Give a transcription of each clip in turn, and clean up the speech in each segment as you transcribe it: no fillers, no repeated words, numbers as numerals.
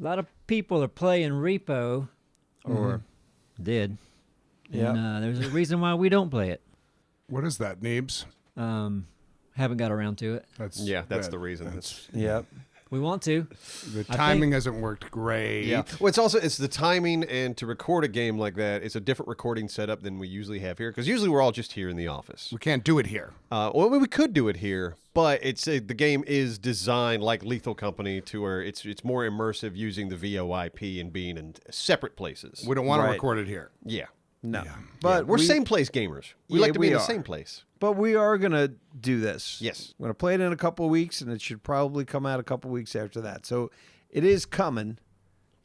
A lot of people are playing R.E.P.O. or did. Yeah. And there's a reason why we don't play it. What is that, Neebs? Haven't got around to it. That's the reason. Yep. We want to. The timing hasn't worked great. Yeah. Well, it's the timing, and to record a game like that, it's a different recording setup than we usually have here. Because usually we're all just here in the office. We can't do it here. Well, we could do it here, but the game is designed like Lethal Company to where it's more immersive using the VoIP and being in separate places. We don't want to Right. record it here. Yeah. No. But But we're same place gamers. We Yeah, like to be we in the are. same place. But we are going to do this. Yes. We're going to play it in a couple of weeks, and it should probably come out a couple of weeks after that. So it is coming,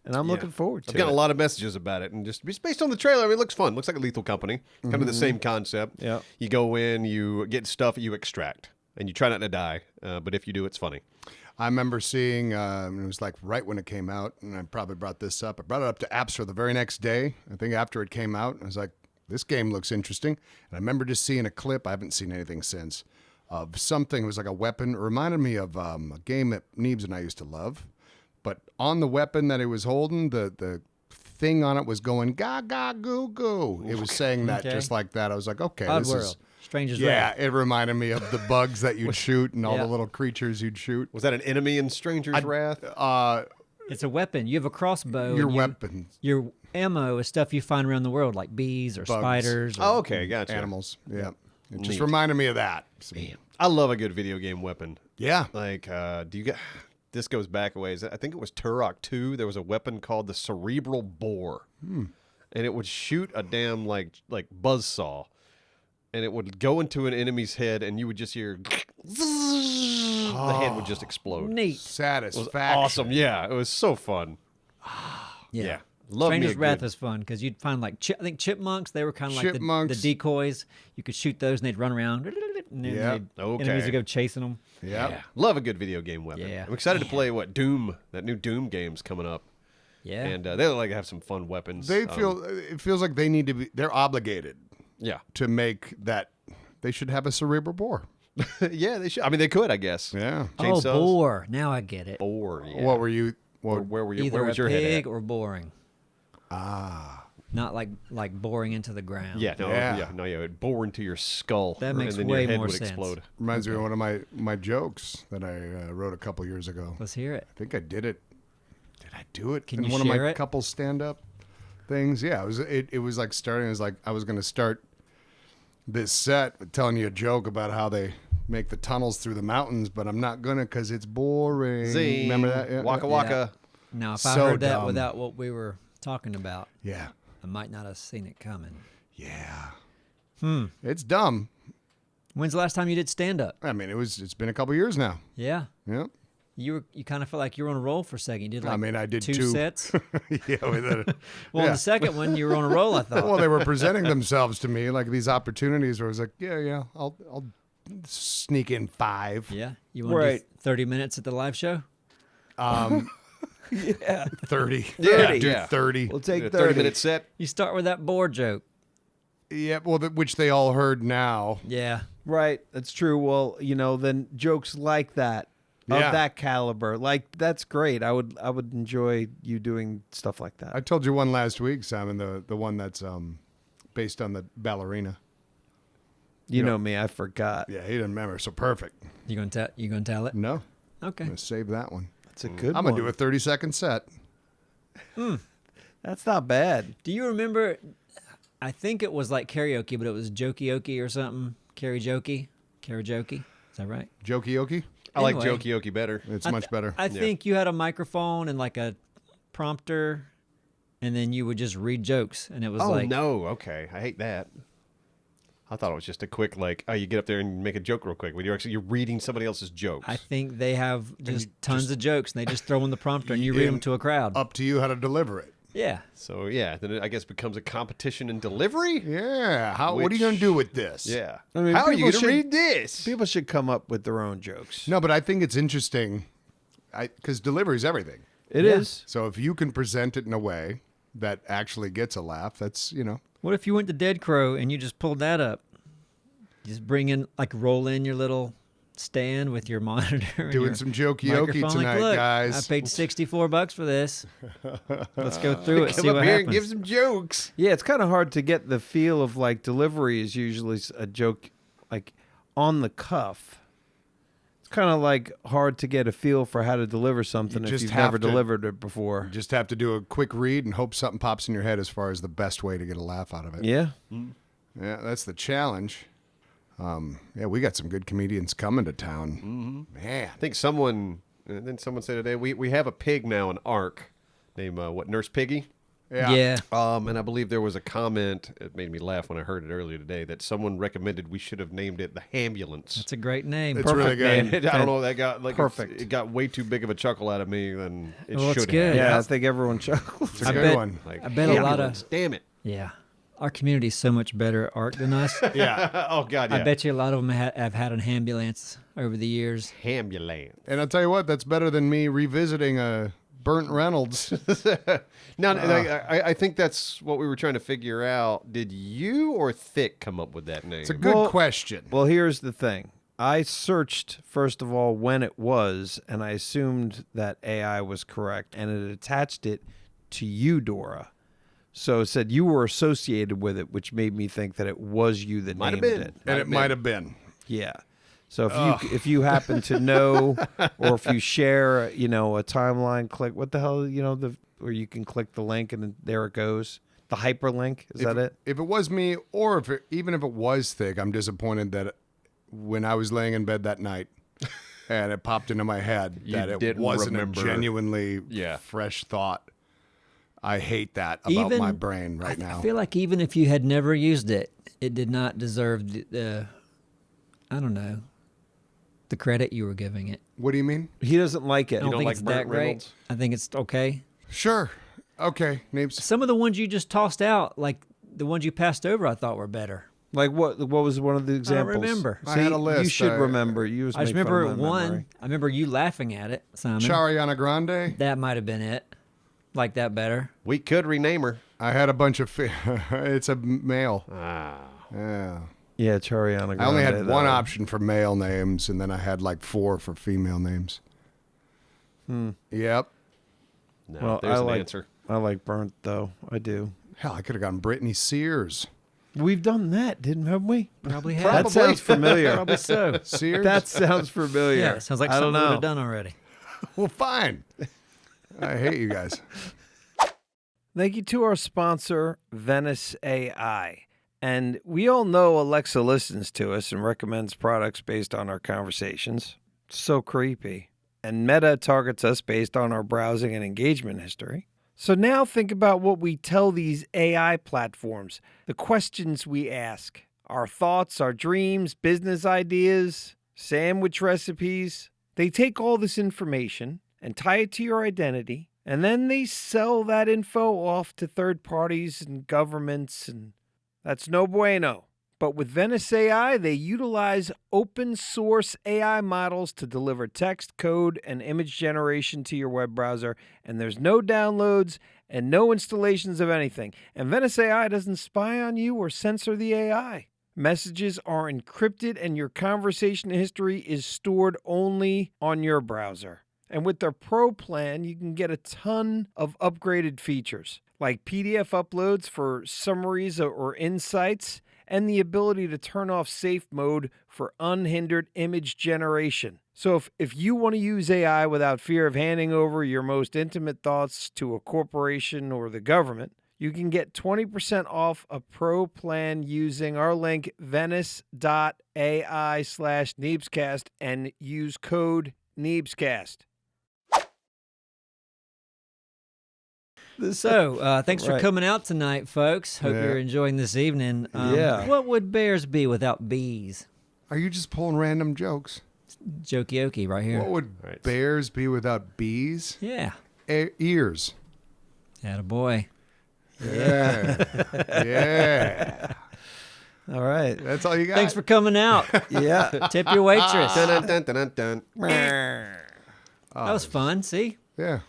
and I'm looking forward to I've gotten it. a lot of messages about it, and just based on the trailer, I mean, it looks fun. Looks like a Lethal Company. Kind of the same concept. Yeah. You go in, you get stuff, you extract, and you try not to die. But if you do, it's funny. I remember seeing, it was like right when it came out, and I probably brought this up. I brought it up to App Store the very next day, I think after it came out. I was like, this game looks interesting. And I remember just seeing a clip, I haven't seen anything since, of something. It was like a weapon. It reminded me of a game that Neebs and I used to love. But on the weapon that it was holding, the thing on it was going, ga, ga, goo, goo. It was saying that just like that. I was like, okay, this Oddworld. is... Stranger's Yeah, Wrath. it reminded me of the bugs that you'd shoot and all Yeah. the little creatures you'd shoot. Was that an enemy in Stranger's Wrath? It's a weapon. You have a crossbow. Your and weapons, Your ammo is stuff you find around the world, like bees or Bugs. spiders. Or, Oh, okay, gotcha. animals. Yeah. It just Neat. reminded me of that. So, I love a good video game weapon. yeah. Like, do you get? This goes back a ways. I think it was Turok 2. There was a weapon called the Cerebral Bore, and it would shoot a damn like buzzsaw, and it would go into an enemy's head, and you would just hear the head would just explode. Neat. It was Satisfaction. awesome. Yeah, it was so fun. Yeah. Love me a Stranger's Wrath good- was fun because you'd find like I think chipmunks. They were kind of like the Chipmunks. decoys. You could shoot those and they'd run around. And then Yep. enemies Okay. would go chasing them. Yep. Yeah, love a good video game weapon. Yeah. I'm excited to play Doom. That new Doom game's coming up, Yeah. and they like have some fun weapons. They feel it feels like they need to be. They're obligated yeah, to make that. They should have a cerebral bore. yeah. They should. I mean, they could, I guess. Yeah. Oh, chainsaws. boar. Now I get it. Boar. Yeah. What were you? Where were you? Either Where was a your head pig at? or boring. Not like boring into the ground. Yeah, no, Yeah. yeah, no, yeah. It bore into your skull. That makes and then way your head more would sense. explode. Reminds me of one of my jokes that I wrote a couple years ago. Let's hear it. I think I did it. Did I do it Can in you one of share my it? couple stand-up things? Yeah, it was like starting. It was like I was going to start this set with telling you a joke about how they make the tunnels through the mountains, but I'm not gonna because it's boring. Zing. Remember that? Yeah, Waka yeah. waka. Now, if I So heard that dumb. without what we were talking about, Yeah, I might not have seen it coming. yeah. It's dumb. When's the last time you did stand up? I mean, it's been a couple years now. Yeah. Yeah, You kind of felt like you were on a roll for a second. You did like I mean, I did two two. sets. yeah. With it. Well, yeah. the second one you were on a roll, I thought. Well, they were presenting themselves to me like these opportunities where I was like, yeah, I'll sneak in 5. Yeah. You want to Right. do 30 minutes at the live show? 30. Yeah, do yeah. 30. We'll take A 30. 30-minute set. You start with that boar joke. Yeah, well, which they all heard now. Yeah. Right. That's true. Well, then jokes like that, Yeah. of that caliber, like that's great. I would enjoy you doing stuff like that. I told you one last week, Simon, the one that's based on the ballerina. you know me, I forgot. Yeah, he didn't remember, so perfect. You gonna tell it? No, Okay. I'm going to save that one. It's a good I'm one. going to do a 30-second set. That's not bad. Do you remember? I think it was like karaoke, but it was jokey or something. Karaoke. Is that right? Jokey-okey? I like Anyway. Jokey better. It's much better. I think you had a microphone and like a prompter, and then you would just read jokes, and it was Oh like, no, okay, I hate that. I thought it was just a quick you get up there and make a joke real quick. When you're reading somebody else's jokes. I think they have just tons of jokes, and they just throw in the prompter, and you read them to a crowd. Up to you how to deliver it. Yeah. So yeah, then it, I guess becomes a competition in delivery. Yeah. What are you going to do with this? Yeah. I mean, How are you people going to should- read this? People should come up with their own jokes. No, but I think it's interesting because delivery is everything. It is. So if you can present it in a way that actually gets a laugh, that's, What if you went to Dead Crow and you just pulled that up? Just roll in your little stand with your monitor. and Doing your some jokey-okey microphone. tonight, Look, guys. I paid $64 for this. Let's go through it. Come See up what here happens. and give some jokes. Yeah, it's kind of hard to get the feel of like delivery is usually a joke, like on the cuff. It's kind of like hard to get a feel for how to deliver something You if just you've have never to- delivered it before. Just have to do a quick read and hope something pops in your head as far as the best way to get a laugh out of it. Yeah. Yeah, that's the challenge. Yeah, we got some good comedians coming to town. Man. I think someone said today we have a pig now in ARC named Nurse Piggy. Yeah. And I believe there was a comment. It made me laugh when I heard it earlier today that someone recommended we should have named it the Hambulance. That's a great name. It's really good. And I don't know. That got like Perfect. It got way too big of a chuckle out of me than it Well, it's should good. have. Yeah, I think everyone chuckles. It's a I good bet- one. Like, I bet a lot Hambulance, of damn it. yeah. Our community's so much better at ARC than us. Yeah. Oh God. Yeah. I bet you a lot of them have had an ambulance over the years. Hambulance. And I'll tell you what, that's better than me revisiting a Burnt Reynolds. No, I think that's what we were trying to figure out. Did you or Thick come up with that name? It's a good Well- question. Well, here's the thing. I searched, first of all, when it was, and I assumed that AI was correct, and it attached it to you, Dora. So it said you were associated with it, which made me think that it was you that Might have named been. it. And it might have been. Yeah. So if you happen to know, or if you share, a timeline, click what the hell, where you can click the link and then there it goes. The hyperlink, is that it? If it was me, or even if it was Thick, I'm disappointed that when I was laying in bed that night and it popped into my head You that it didn't wasn't remember. a genuinely Yeah. fresh thought. I hate that about Even- my brain right now. I feel like even if you had never used it, it did not deserve the I don't know, the credit you were giving it. What do you mean? He doesn't like it. I don't don't think like it's Burt that great. Reynolds? I think it's okay. Sure. Okay, Neebs. Some of the ones you just tossed out, like the ones you passed over, I thought were better. Like what was one of the examples? remember. I had a list. You should I- remember. You I just remember one. I remember you laughing at it, Simon. Chariana Grande. That might have been it. Like that better. We could rename her. I had a bunch of. It's a male. Ah. Yeah. Yeah, Chariana Grande. I only had one though. option for male names, and then I had like 4 for female names. Yep. No, Well, there's I an like answer. I like Burnt though. I do. Hell, I could have gotten Brittany Sears. We've done that, haven't we? Probably have. That sounds familiar. Probably so. Sears? That sounds familiar. Yeah, sounds like I don't something we would know. have done already. Well, fine. I hate you guys. Thank you to our sponsor, Venice AI. And we all know Alexa listens to us and recommends products based on our conversations. So creepy. And Meta targets us based on our browsing and engagement history. So now think about what we tell these AI platforms, the questions we ask, our thoughts, our dreams, business ideas, sandwich recipes. They take all this information and tie it to your identity, and then they sell that info off to third parties and governments, and that's no bueno. But with Venice AI, they utilize open source AI models to deliver text, code, and image generation to your web browser, and there's no downloads and no installations of anything. And Venice AI doesn't spy on you or censor the AI. Messages are encrypted, and your conversation history is stored only on your browser. And with their Pro plan, you can get a ton of upgraded features, like PDF uploads for summaries or insights, and the ability to turn off safe mode for unhindered image generation. So if you want to use AI without fear of handing over your most intimate thoughts to a corporation or the government, you can get 20% off a Pro plan using our link venice.ai/Neebscast and use code Neebscast. So, thanks for Right. coming out tonight, folks. Hope Yeah. you're enjoying this evening. Yeah. What would bears be without bees? Are you just pulling random jokes? Jokey-okey right here. What would Right. bears be without bees? Yeah. Ears. Attaboy. Yeah. Yeah. All right. That's all you got. Thanks for coming out. Yeah. Tip your waitress. Dun, dun, dun, dun, dun. That was fun. See? Yeah.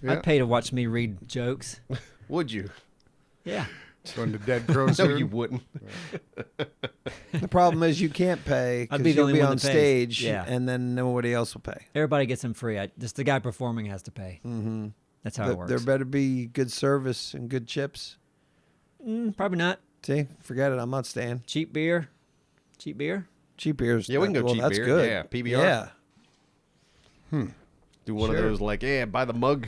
Yeah. I'd pay to watch me read jokes. Would you? Yeah. Going to Dead Crow No, soon. you wouldn't. The problem is you can't pay I'd because be the you'll only be one on that pays. stage, Yeah. and then nobody else will pay. Everybody gets them free. Just the guy performing has to pay. Mm-hmm. That's how it There works. better be good service and good chips. Probably not. See, forget it. I'm not staying. Cheap beer. Cheap beer. Cheap beers. Yeah, we can go cheap that's beer. good. Yeah, PBR. Yeah. Do one of Sure. those like, buy the mug.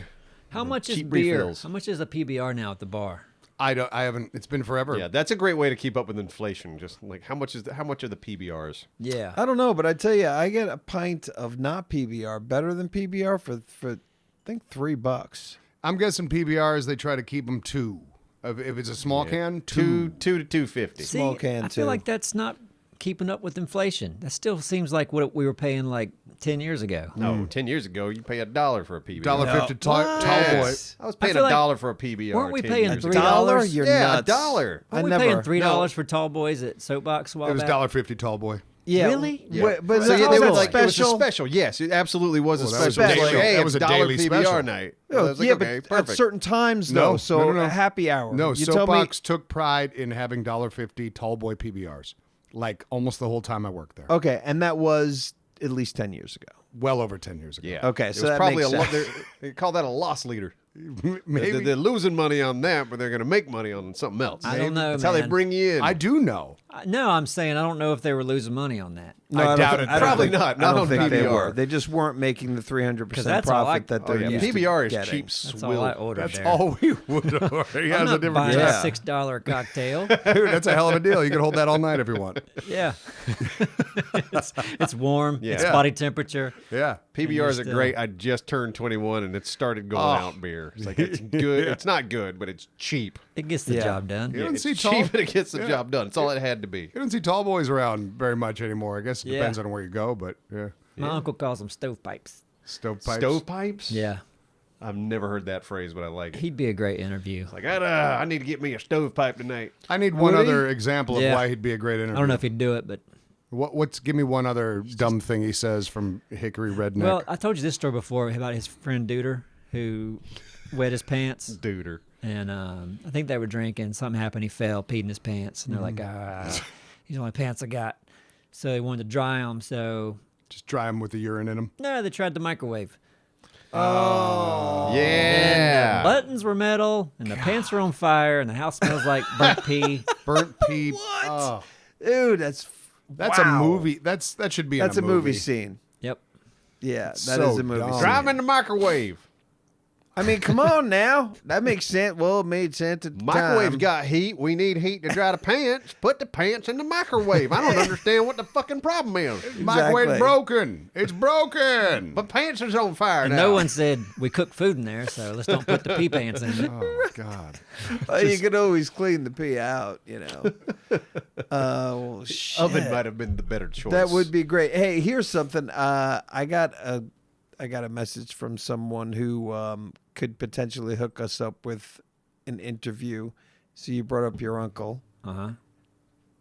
How much is cheap beer? refills. How much is a PBR now at the bar? I haven't. It's been forever. Yeah, that's a great way to keep up with inflation. Just like how much are the PBRs? Yeah. I don't know, but I tell you, I get a pint of not PBR better than PBR for I think $3. I'm guessing PBRs. They try to keep them 2. If it's a small can, 2. Two to $2.50. Small can, I feel too. like that's not keeping up with inflation. That still seems like what we were paying like 10 years ago. No, 10 years ago you pay $1 for a PBR. $1.50 tall boy. Yes. I was paying feel like- $1 for a PBR. Weren't we 10 paying years $3? ago. $1? You're Yeah, nuts. $1. Weren't I we never. paying $3 for tall boys at Soapbox a while It was back? $1.50 tall boy. Yeah. Really? Yeah. But So that yeah, was they a were like, it was a special. special. Yes, it absolutely was a Well, that was special. a Like, daily- hey, that was it's a daily $1 PBR special. night. I Oh, was like, yeah, okay, but perfect. at certain times, No, though. So no, no. a happy hour. No, you tell me. Soapbox took pride in having $1.50 tall boy PBRs. Like almost the whole time I worked there. Okay, and that was at least 10 years ago. Well over 10 years ago. Yeah. Okay, It so was that probably makes sense. they call that a loss leader. Maybe. They're losing money on that, but they're going to make money on something else. I don't know, That's how they man. bring you in. I do know. No, I'm saying I don't know if they were losing money on that. No, I don't doubt thi- it. don't Probably think- not. I Not don't on think they PBR. were. They just weren't making the 300% that's all profit that Oh, they're yeah. used to PBR is getting. cheap That's swill. all I ordered That's there. all we would order. He I'm has a not different buying Yeah. a $6 cocktail. Dude, that's a hell of a deal. You can hold that all night if you want. Yeah. it's warm. Yeah. It's Yeah. body temperature. Yeah. PBRs are still- great. I just turned 21 and it started going out beer. It's like it's good. It's not good, but it's cheap. It gets the Yeah. job done. You don't It's see cheap tall. and it gets the job done. It's all it had to be. You don't see tall boys around very much anymore. I guess it Yeah. depends on where you go, but yeah. My uncle calls them stovepipes. Stovepipes. Stovepipes? Yeah. I've never heard that phrase, but I like it. He'd be a great interview. Like, I need to get me a stovepipe tonight. I need one Would he? other example of Yeah. why he'd be a great interview. I don't know if he'd do it, but Give me one other dumb thing he says from Hickory Redneck. well, I told you this story before about his friend Duder who wet his pants, Duder. and I think they were drinking. Something happened. He fell, peed in his pants, and they're like, "These are the only pants I got." So they wanted to dry them. So Just dry him with the urine in him. no, they tried the microwave. Oh. And Yeah. the buttons were metal, and the pants were on fire, and the house smells like burnt pee. Burnt pee. What? Oh, Dude, that's a wow. movie. That should be That's in a movie scene. Yep. Yeah, that is So a movie dumb. scene. Drive in the microwave. I mean, come on now. That makes sense. Well, it made sense at the Microwave's time. got heat. We need heat to dry the pants. Put the pants in the microwave. I don't understand what the fucking problem is. Microwave broken. It's broken. But pants is on fire And now. no one said we cook food in there, so let's don't put the pee pants in it. Oh God. Well, you could always clean the pee out, you know. Well, shit. Oven might have been the better choice. That would be great. Hey, here's something. I got a message from someone who could potentially hook us up with an interview. So you brought up your uncle.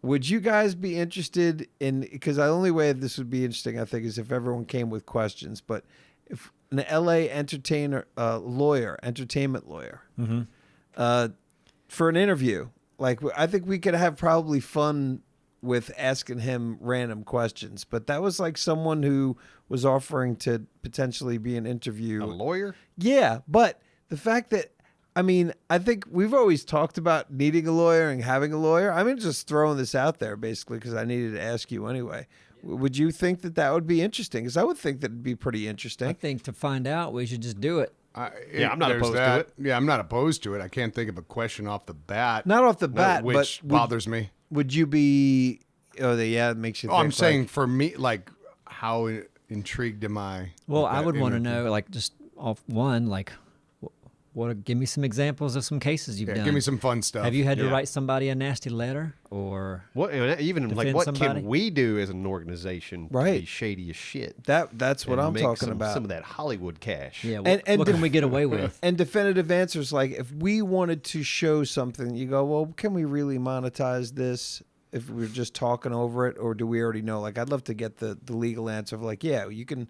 Would you guys be interested in? Because the only way this would be interesting, I think, is if everyone came with questions. But if an LA entertainment lawyer, for an interview, like I think we could have probably fun with asking him random questions. But that was like someone who was offering to potentially be an interview. a lawyer. Yeah, but the fact that, I mean, I think we've always talked about needing a lawyer and having a lawyer. I mean, just throwing this out there basically because I needed to ask you anyway. Would you think that that would be interesting? Because I would think that it'd be pretty I interesting. think to find out, we should just do it. Yeah, I'm not there's opposed to that. it. Yeah, I'm not opposed to it. I can't think of a question off the bat. Not off the bat, which but bothers me. would you be? Oh, yeah, it makes you. Oh, think, I'm like- saying for me, like, how intrigued am I? Well, with I that would want to interview? know, like, just off one, like, what? Give me some examples of some cases you've Yeah, done. give me some fun stuff. Have you had to Yeah. write somebody a nasty letter, or What even like Defend what somebody? can we do as an organization to Right. be shady as shit? that's what and I'm make talking some, about. Some of that Hollywood cash. yeah, And what can we get away with? And definitive answers like if we wanted to show something, you go, well, can we really monetize this if we're just talking over it, or do we already know? Like, I'd love to get the legal answer of like, yeah, you can,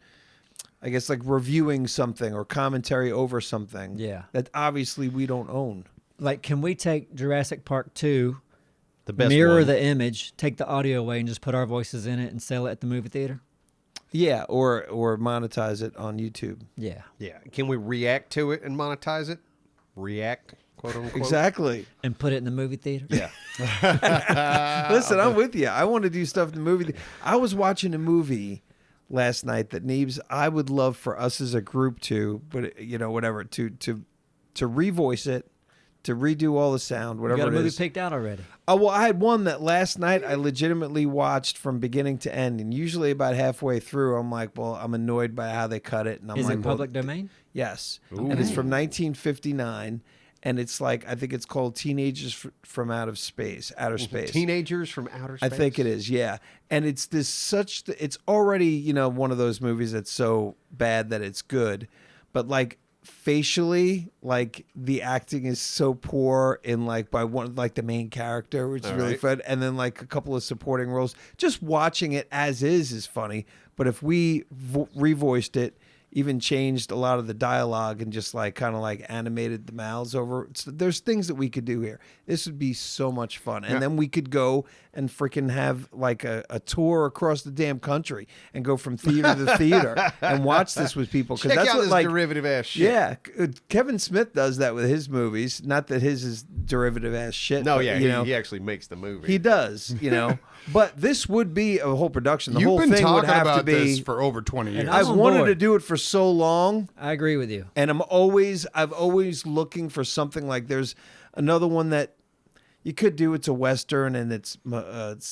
I guess, like reviewing something or commentary over something. Yeah. That obviously we don't own. Like, can we take Jurassic Park 2 The best mirror one. the image, take the audio away, and just put our voices in it and sell it at the movie theater. Yeah, or monetize it on YouTube. Yeah. Yeah. Can we react to it and monetize it? React, quote unquote. Exactly. And put it in the movie theater. Yeah. Listen, I'm with you. I want to do stuff in the movie. I was watching a movie last night that Neebs, I would love for us as a group to, but whatever, to revoice it, to redo all the sound, You whatever got a it movie is. picked out already. Oh, well, I had one that last night I legitimately watched from beginning to end, and usually about halfway through, I'm like, well, I'm annoyed by how they cut it, and I'm Is like, it well, public domain? yes, and it's from 1959, and it's like I think it's called Teenagers from Outer Space. Teenagers from Outer Space. I think it is, yeah. And it's it's already, one of those movies that's so bad that it's good. But like facially, like the acting is so poor in by the main character, which is really fun. And then like a couple of supporting roles. Just watching it as is funny. But if we revoiced it, even changed a lot of the dialogue and just kind of animated the mouths over. So there's things that we could do here. This would be so much fun. And then we could go and freaking have a tour across the damn country and go from theater to theater and watch this with people. Check that's out what this derivative ass shit. Yeah. Kevin Smith does that with his movies. Not that his is derivative ass shit. No, but, yeah, he actually makes the movie. he does, But this would be a whole production. The You've whole been thing would talking have to about be. this for over 20 years. And I've I'm on wanted board. to do it for so long, I agree with you. and I've always looking for something like there's another one that you could do. It's a Western, and it's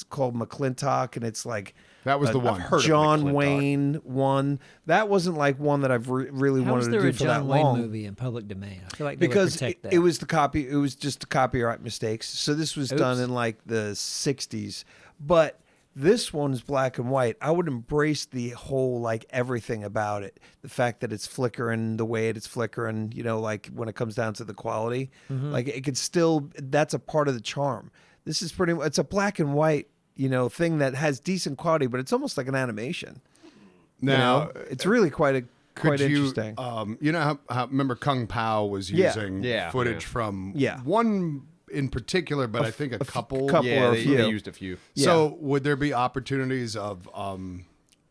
called McClintock, and it's like That was the one. I've heard of John McClintock. Wayne one. That wasn't like one that I've really How wanted is to there do a for John that Wayne long. movie in public domain? I feel like they Because would protect that. it was it was just copyright mistakes. So this was done Oops. in like the 60s. But this one's black and white. I would embrace the whole everything about it. The fact that it's flickering the way it's flickering, when it comes down to the quality. Like it could still, that's a part of the charm. This is it's a black and white, thing that has decent quality, but it's almost like an animation. Now, It's really quite could you, interesting. how remember Kung Pao was Yeah. using Yeah. footage from Yeah. one in particular, but I think a couple. couple Yeah, or a they few. used a few. So would there be opportunities of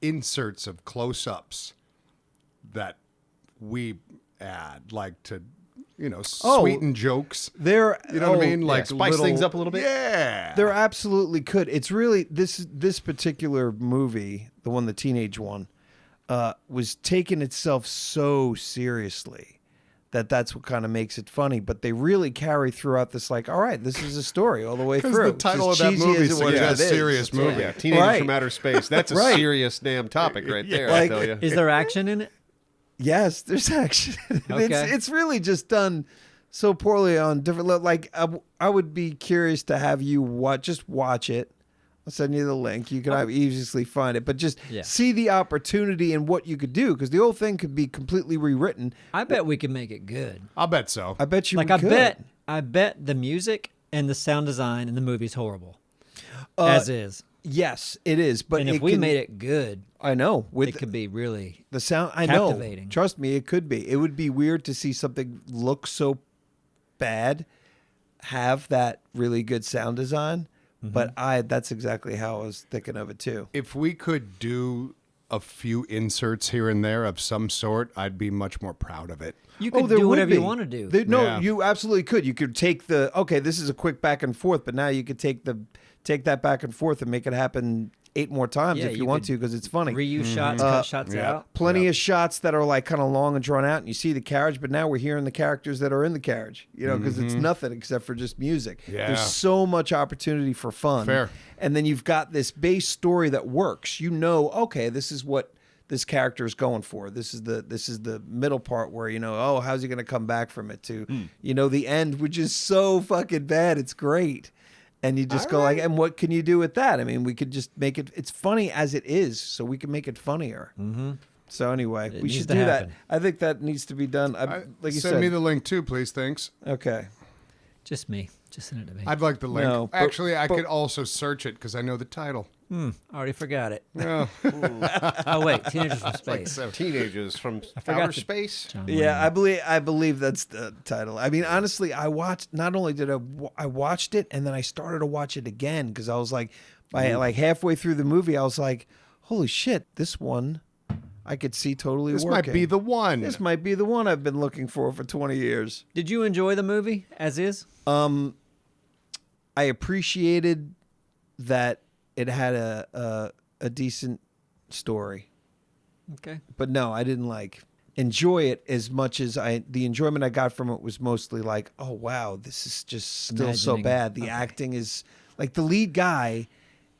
inserts of close-ups that we add, like to, sweeten jokes? There, You know what I mean? Like spice things up a little bit. Yeah. There absolutely could. It's really this particular movie, the one, the teenage one, was taking itself so seriously that's what kind of makes it funny. But they really carry throughout this, all right, this is a story all the way Because through. the title of It's that as cheesy movie as it was, suggests it is. serious movie. Yeah, Teenagers Right. from Outer Space. That's a Right. serious damn topic right there, Like- I tell you. Is there action in it? Yes, there's action. Okay. It's really just done so poorly on different. I would be curious to have you watch it. I'll send you the link. You can easily find it, but just Yeah. see the opportunity and what you could do, because the whole thing could be completely rewritten. I bet we could make it good. I'll bet so. I bet you. Like we could. I bet the music and the sound design in the movie is horrible, Uh, as is. Yes, it is. But And if we made it good, I know with it could be really. the sound. I know. captivating. Trust me, it could be. It would be weird to see something look so bad, have that really good sound design. But that's exactly how I was thinking of it too. If we could do a few inserts here and there of some sort, I'd be much more proud of it. You could there do would whatever you be. want to do. No, Yeah. you absolutely could. You could take this is a quick back and forth, but now you could take that back and forth and make it happen 8 more times Yeah, if you you want could to, because it's funny. Reuse shots, cut shots yeah. out. Plenty of shots that are kind of long and drawn out, and you see the carriage, but now we're hearing the characters that are in the carriage, because it's nothing except for just music. Yeah. There's so much opportunity for fun. Fair. And then you've got this base story that works. Okay, this is what this character is going for. This is the middle part where, how's he going to come back from it to, the end, which is so fucking bad. It's great. And you just go and what can you do with that? I mean, we could just make it's funny as it is, so we can make it funnier. Mm-hmm. So anyway, we needs should to do happen. that. I think that needs to be done. Like you Send said. me the link too, please. Thanks. Okay. Just me. Just send it to me. I'd like the link. No, but- Actually, I could also search it because I know the title. Already forgot it. Yeah. Oh wait, Teenagers from Space. Teenagers from forgot outer the- space. John Yeah, Wayne. I believe that's the title. I mean, honestly, I watched. Not only did I watched it, and then I started to watch it again because I was like, by like halfway through the movie, I was like, holy shit, this one I could see totally This working. might be the one. This might be the one I've been looking for 20 years. Did you enjoy the movie as is? I appreciated that it had a decent story, Okay. but no, I didn't like enjoy it as much as the enjoyment I got from it was mostly like, oh wow, this is just still so Imagining- bad. The okay. acting is like the lead guy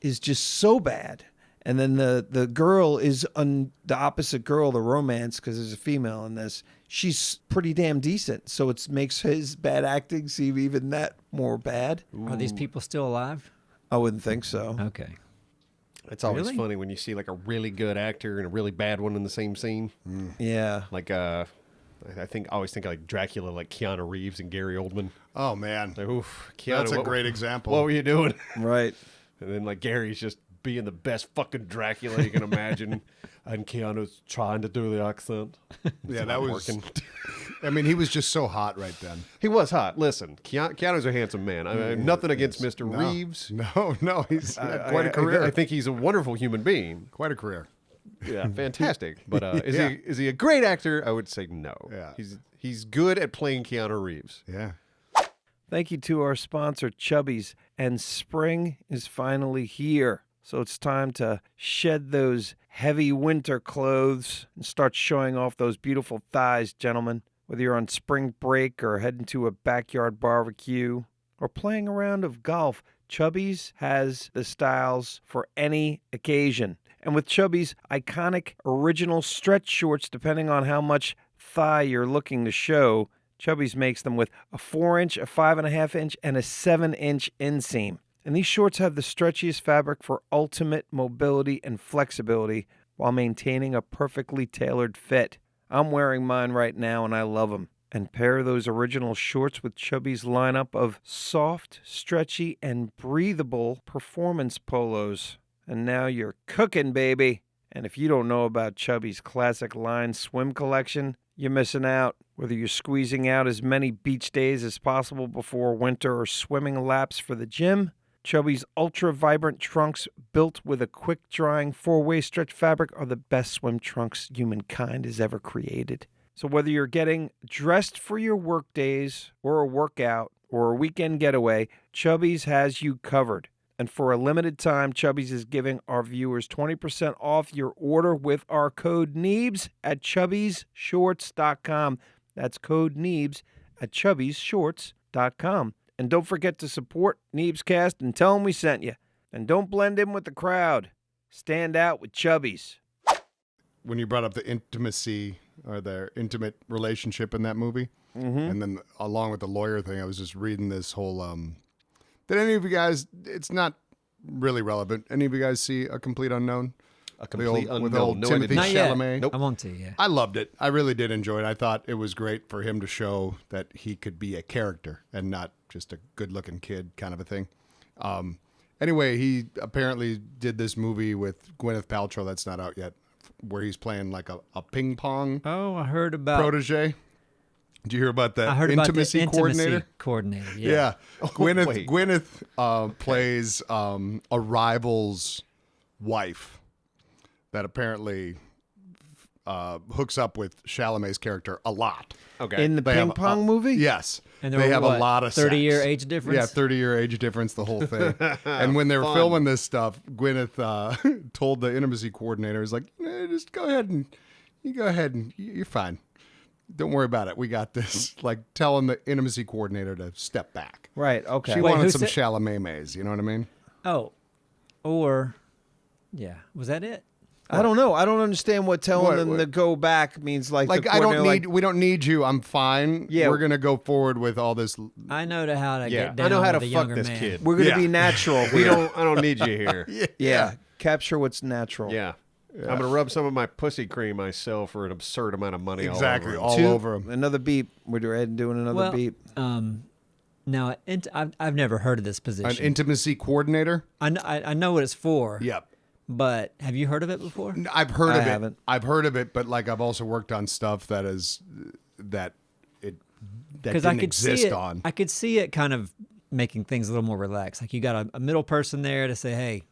is just so bad. And then the girl is the opposite girl, the romance, because there's a female in this. She's pretty damn decent. So it makes his bad acting seem even that more bad. Are these people still alive? I wouldn't think so. Okay. It's always Really? funny when you see like a really good actor and a really bad one in the same scene. Yeah. Like I always think of like Dracula, like Keanu Reeves and Gary Oldman. Oh man, Like, oof, Keanu, that's a what- great example. What were you doing? Right. And then like Gary's just being the best fucking Dracula you can imagine, and Keanu's trying to do the accent. Yeah, that not was. working. I mean, he was just so hot right then. He was hot. Listen, Keanu's a handsome man. I mean, nothing against Mr. No. Reeves. No, he's had quite a I- career. I think he's a wonderful human being. Quite a career. Yeah, fantastic. But Yeah. is he a great actor? I would say no. Yeah. He's good at playing Keanu Reeves. Yeah. Thank you to our sponsor, Chubbies. And spring is finally here. So it's time to shed those heavy winter clothes and start showing off those beautiful thighs, gentlemen. Whether you're on spring break or heading to a backyard barbecue or playing a round of golf, Chubbies has the styles for any occasion. And with Chubbies' iconic original stretch shorts, depending on how much thigh you're looking to show, Chubbies makes them with a 4-inch, a 5.5-inch, and a 7-inch inseam. And these shorts have the stretchiest fabric for ultimate mobility and flexibility while maintaining a perfectly tailored fit. I'm wearing mine right now and I love them. And pair those original shorts with Chubbies' lineup of soft, stretchy, and breathable performance polos. And now you're cooking, baby. And if you don't know about Chubbies' classic line swim collection, you're missing out. Whether you're squeezing out as many beach days as possible before winter or swimming laps for the gym, Chubbies' ultra-vibrant trunks built with a quick-drying 4-way stretch fabric are the best swim trunks humankind has ever created. So whether you're getting dressed for your work days or a workout or a weekend getaway, Chubbies has you covered. And for a limited time, Chubbies is giving our viewers 20% off your order with our code Neebs at chubbiesshorts.com. That's code Neebs at chubbiesshorts.com. And don't forget to support Neebscast and tell them we sent you. And don't blend in with the crowd. Stand out with Chubbies. When you brought up the intimacy or their intimate relationship in that movie, and then along with the lawyer thing, I was just reading this whole. Did any of you guys? It's not really relevant. Any of you guys see A Complete Unknown? A Complete With Unknown. old No, I Timothy didn't. Not yet. Chalamet. Nope. I want to, yeah. I loved it. I really did enjoy it. I thought it was great for him to show that he could be a character and not just a good-looking kid kind of a thing. Anyway, he apparently did this movie with Gwyneth Paltrow that's not out yet, where he's playing like a ping pong Oh, I heard about. protege. Did you hear about that I heard intimacy about the coordinator? coordinator. Yeah. wait. Gwyneth plays a rival's wife that apparently hooks up with Chalamet's character a lot. Okay. In the They ping have pong movie? Yes. And they have a lot of 30-year sex. age difference? Yeah, 30-year age difference, the whole thing. And when they were filming this stuff, Gwyneth told the intimacy coordinator, "Is like, just go ahead and you're fine. Don't worry about it. We got this." Like telling the intimacy coordinator to step back. Right, okay. She Wait, wanted who some said- Chalamet, you know what I mean? Oh, or yeah, was that it? I don't know. I don't understand what telling What- them what- to go back means. Like Like the I don't coordinator, need. We don't need you. I'm fine. Yeah. We're gonna go forward with all this. I know how to yeah, get down I know how to with a fuck younger this man. kid. we're gonna Yeah. be natural. We here. don't. I don't need you here. Yeah, capture what's natural. Yeah. I'm gonna rub some of my pussy cream myself for an absurd amount of money. Exactly. All over him. All over him. Another beep. We're ahead and doing another Well, beep. Now, I've never heard of this An position. intimacy coordinator. I know what it's for. Yep. But have you heard of it before? I've heard of it. haven't. I've heard of it, but like I've also worked on stuff that Because I didn't could exist see it. on. I could see it kind of making things a little more relaxed. Like you got a middle person there to say, "Hey,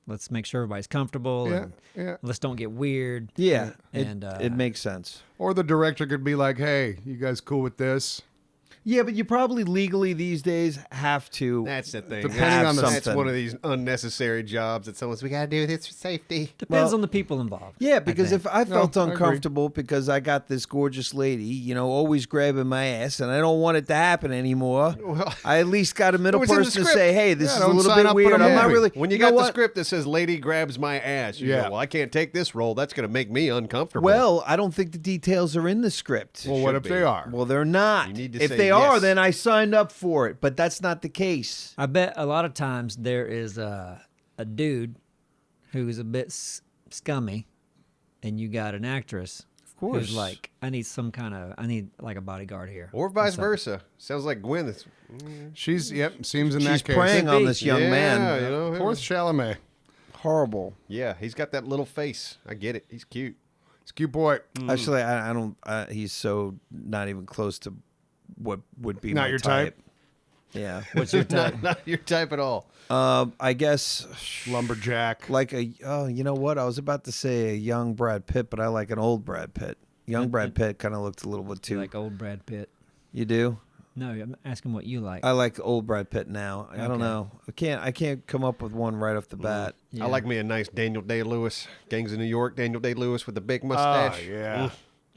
let's make sure everybody's comfortable. Yeah, and yeah. Let's don't get weird." Yeah, And it makes sense. Or the director could be like, "Hey, you guys cool with this?" Yeah, but you probably legally these days have to. That's the thing. Depending on the- That's something. one of these unnecessary jobs that someone's, we got to do this for safety. Depends Well, on the people involved. Yeah, because think. if I felt I agree. uncomfortable because I got this gorgeous lady, always grabbing my ass, and I don't want it to happen anymore, Well, I at least got a middle was in the person to script. say, "Hey, this Yeah, is a don't little sign bit up, put weird. them I'm in. not really." When you know got the what? script that says "lady grabs my ass," you Yeah. go, "Well, I can't take this role. That's going to make me uncomfortable." Well, I don't think the details are in the script. well, what should if be. they are? Well, they're not. You need to If say they are, yes. then I signed up for it. But that's not the case. I bet a lot of times there is a dude who's a bit scummy, and you got an actress course. who's like, I need like a bodyguard here. or vice versa. Sounds like Gwen. Is, Seems in She's that case. preying Could on be. this young yeah, man. You know, Poor Chalamet. Horrible. yeah, he's got that little face. I get it. He's cute. It's a cute boy. Actually, I don't. He's so not even close to what would be Not my your type? Yeah. What's your type? Not your type at all. I guess Lumberjack. like you know what? I was about to say a young Brad Pitt, but I like an old Brad Pitt. Young Brad Pitt kind of looked a little bit too. Like old Brad Pitt. You do? No, I'm asking what you like. I like old Brad Pitt now. I don't Okay. know. I can't come up with one right off the bat. Yeah. I like me a nice Daniel Day-Lewis. Gangs of New York. Daniel Day-Lewis with the big Oh, mustache. yeah.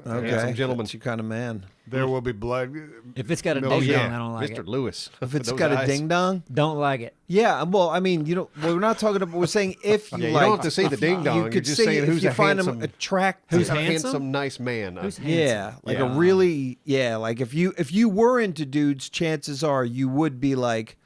Okay, Handsome gentleman. That's your kind of man. There will be blood. If it's got a Oh, ding yeah. dong, I don't like Mr. it. Lewis. If With it's those got a eyes. ding dong, Don't like it. yeah. Well, I mean, we're not talking about. We're saying if you Yeah, you like. don't have to say the ding dong. You You're could just say saying if who's you a find handsome, him attractive. Who's a handsome? handsome, nice man. Who's Yeah, handsome? like Yeah. a really like if you were into dudes, chances are you would be like,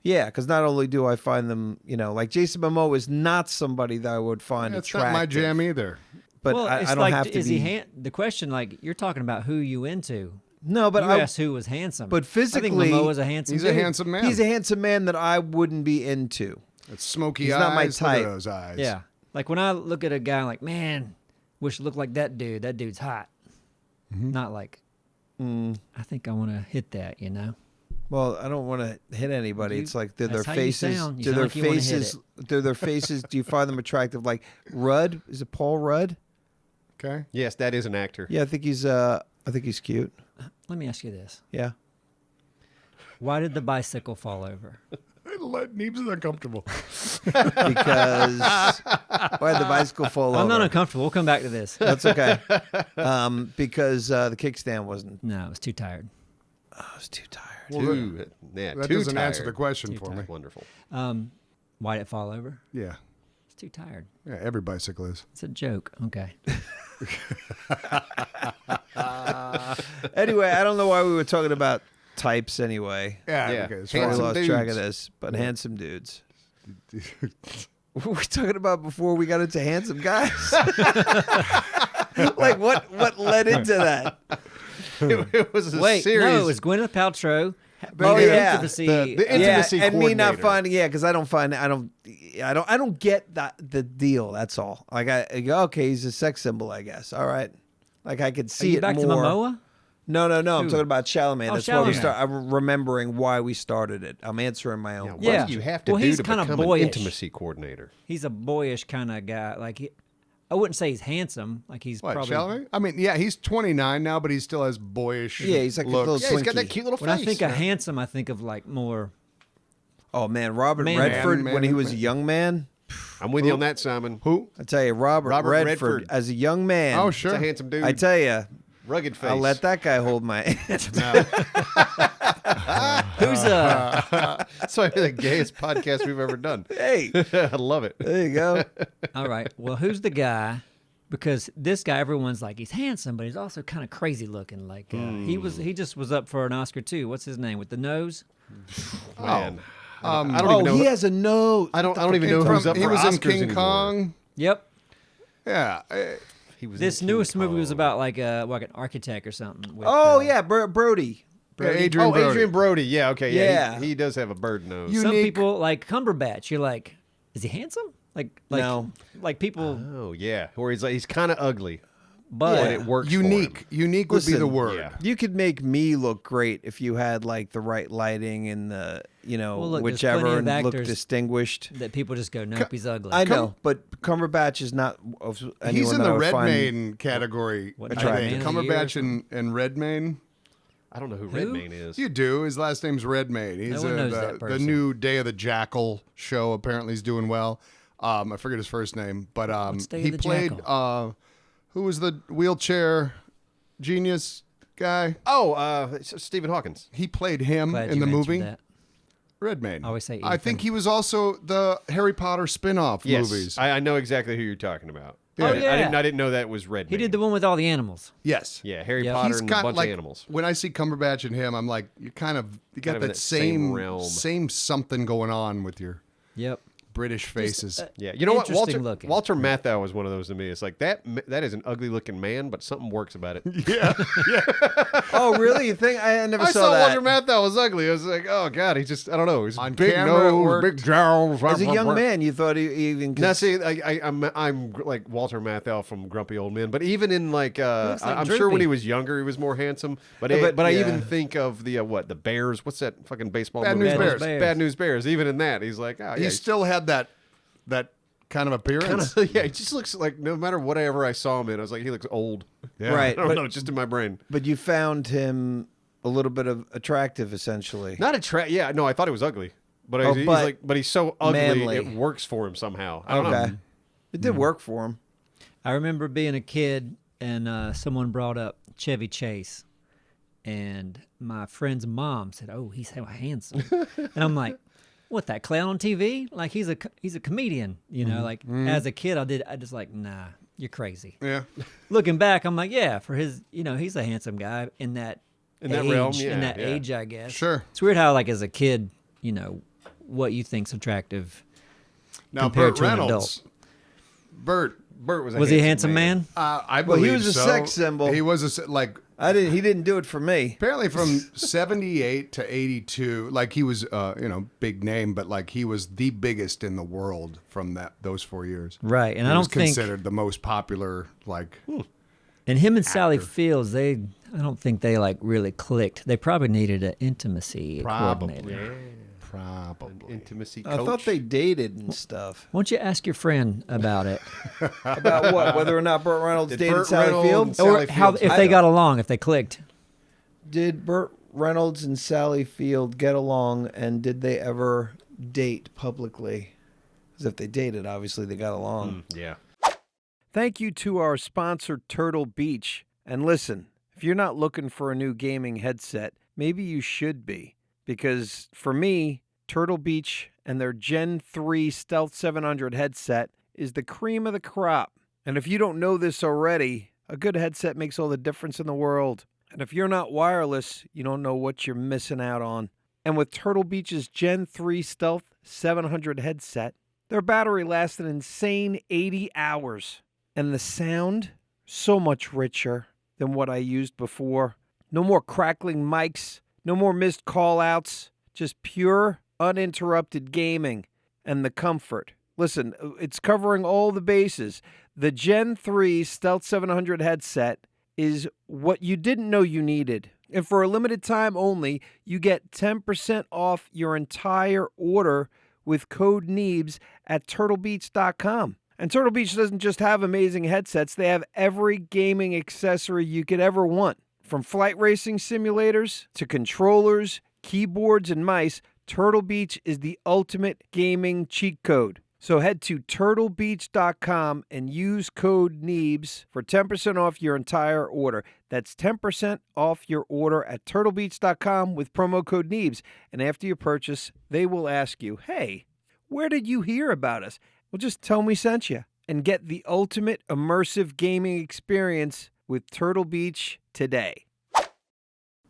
yeah, because not only do I find them, like Jason Momoa is not somebody that I would find It's attractive. not my jam either. But well, I it's don't like, have to is be. he the question, like, you're talking about who you into. No, but You I. asked who was handsome. But I physically, think Momoa's a handsome He's dude. a handsome man. He's a handsome man that I wouldn't be into. It's smoky He's eyes. not my Look type. at those eyes. Yeah. Like when I look at a guy, I'm like, man, wish it looked like that dude. That dude's hot. Mm-hmm. Not like, I think I want to hit that, Well, I don't want to hit anybody. You- It's like do their that's how you faces. sound. You Do sound their like you wanna hit faces? Do their faces? Do you find them attractive? Like Rudd? Is it Paul Rudd? Okay. Yes, that is an actor. Yeah, I think he's cute. Let me ask you this. Yeah. Why did the bicycle fall over? Let Neebs is uncomfortable. Because why did the bicycle fall over? I'm not uncomfortable. We'll come back to this. That's okay. Because the kickstand wasn't. No, I was too tired. I was too tired. Well, that too doesn't answer tired. the question Too for me. Wonderful. Why did it fall over? Yeah. It's too tired. Yeah, every bicycle is. It's a joke. Okay. Anyway, I don't know why we were talking about types anyway. Yeah. Yeah. Okay. It's I Handsome fine. lost track of dudes. this, but handsome dudes. What were we talking about before we got into handsome guys? Like what led into that? It was a Wait, series. no, it was Gwyneth Paltrow. Oh, being yeah. intimacy- The intimacy and me not coordinator. finding because I don't get that the deal. That's all. Like I go, okay, he's a sex symbol, I guess. All right, like I could Are see you it back more. to Momoa? No. I'm Who? talking about Chalamet. Oh, That's why we Chalamet. start. I'm remembering why we started it. I'm answering my own. Yeah, what Yeah. do you have to Well, do he's to kinda become boyish. an intimacy coordinator? He's a boyish kind of guy. Like I wouldn't say he's handsome. Like he's What, probably. Chalamet? I mean, yeah, he's 29 now, but he still has boyish Yeah, he's like a looks. little Yeah, he's got Twinkie. that cute little When face. I think of handsome, I think of like more. Oh man, Robert Man. Redford Man, when he man, was a man. young man. I'm with you on that, Simon. Who? I tell you, Robert Redford, Redford. as a young man. Oh, He's sure. a handsome dude. I tell you, Rugged face. I'll let that guy hold my hand. Who's That's why we're the gayest podcast we've ever done. Hey, I love it. there you go. all right? Well, who's the guy? Because this guy, everyone's like he's handsome, but he's also kind of crazy looking. Like he just was up for an Oscar too. What's his name with the nose? Man. Oh. I don't even know. He has a nose. I don't even know who's up He for was in Oscars King anymore. Kong. Yep. Yeah. He was This in newest King movie was Kong. about like an architect or something. With, Oh yeah, Brody. Adrian Brody. Adrian Brody. Yeah, okay. Yeah. He does have a bird nose. You- Some Unique. people like Cumberbatch. You're like, is he handsome? Like No. like people. Oh, yeah. Or he's kind of ugly, But but it works for him. Unique would be the Listen, word. Yeah. You could make me look great if you had like the right lighting and the, Well, look, there's whichever, plenty of and look actors- distinguished. that people just go, nope, he's ugly. I know, but Cumberbatch is not. He's in the Redmayne category. What, I Redmayne think. of the year or Cumberbatch and Redmayne. I don't know who Who? Redmayne is. You do. His last name's Redmayne. He's one knows that the person. new Day of the Jackal show. Apparently, he's doing well. I forget his first name, but What's Day of he the played. Jackal? Who was the wheelchair genius guy? Oh, Stephen Hawkins. He played him Glad in you the answered movie. that. Redmayne. I always say I think Ethan. he was also the Harry Potter spin-off Yes, movies. I know exactly who you're talking about. Yeah. Oh, I yeah. didn't know that was Redmayne. He did the one with all the animals. Yes. Yeah, Harry Yep. Potter He's and got a bunch like of animals. when I see Cumberbatch and him, I'm like, you got of that in that same same realm. same something going on with your Yep. British faces. Yeah, you know what? Interesting looking. Walter Matthau was one of those to me. It's like that is an ugly looking man, but something works about it. yeah. Oh, really? You think I never I saw saw that? Walter Matthau was ugly. I was like, oh god, he's just I don't know. He's On big camera, it nose, worked. big jaws. As a young man, you thought he even could. Now see, I'm like Walter Matthau from Grumpy Old Men, but even in like, looks like I'm sure when Droopy. he was younger, he was more handsome. But Yeah, but I yeah. even think of the the Bears. What's that fucking baseball Bad movie? News called? Bears. Bad News Bears. Even in that, he's like, oh, yeah, He still had that kind of appearance. yeah, he just looks like no matter whatever I saw him in, I was like, he looks old. Yeah. Right. I don't But- know, just in my brain. But you found him a little bit of attractive, essentially. Not attract. Yeah, no, I thought he was ugly, but, Oh, he's but like, but he's so ugly, manly. it works for him somehow. I don't Okay. know. It did work for him. I remember being a kid and someone brought up Chevy Chase, and my friend's mom said, "Oh, he's so handsome," and I'm like, "What, that clown on TV? Like he's a comedian, you know?" Like as a kid, I just like, nah, you're crazy. Yeah. Looking back, I'm like, yeah, for his, he's a handsome guy in that that age, realm, yeah, in that yeah. age, I guess. Sure. It's weird how like as a kid, what you think's attractive. Now Compared Burt to an Reynolds. Burt. Burt was a Was he a handsome man? I Well, he believe was a so. sex symbol. He was He didn't do it for me. apparently from 78 to 82. Like he was, big name, but like he was the biggest in the world from those 4 years. Right, and He I was don't think, considered the most popular. Like and him and Sally actor. Fields, I don't think they like really clicked. They probably needed an intimacy coordinator. probably. Intimacy I coach. thought they dated and stuff. Why don't you ask your friend about it, About what? Whether or not Burt Reynolds Did dated Burt Sally Reynolds Field? and Sally or how Fields- if I they don't- got along, if they clicked? Did Burt Reynolds and Sally Field get along, and did they ever date publicly? Because if they dated, obviously they got along. Yeah. Thank you to our sponsor, Turtle Beach. And listen, if you're not looking for a new gaming headset, maybe you should be. Because for me, Turtle Beach and their Gen 3 Stealth 700 headset is the cream of the crop. And if you don't know this already, a good headset makes all the difference in the world. And if you're not wireless, you don't know what you're missing out on. And with Turtle Beach's Gen 3 Stealth 700 headset, their battery lasts an insane 80 hours. And the sound, so much richer than what I used before. No more crackling mics, no more missed call-outs, just pure, uninterrupted gaming and the comfort. Listen, it's covering all the bases. The Gen 3 Stealth 700 headset is what you didn't know you needed. And for a limited time only, you get 10% off your entire order with code Neebs at turtlebeach.com. And Turtle Beach doesn't just have amazing headsets, they have every gaming accessory you could ever want. From flight racing simulators to controllers, keyboards, and mice, Turtle Beach is the ultimate gaming cheat code. So head to turtlebeach.com and use code Neebs for 10% off your entire order. That's 10% off your order at turtlebeach.com with promo code Neebs. And after you purchase, they will ask you, hey, where did you hear about us? Well, just tell 'em we sent you. And get the ultimate immersive gaming experience with Turtle Beach today.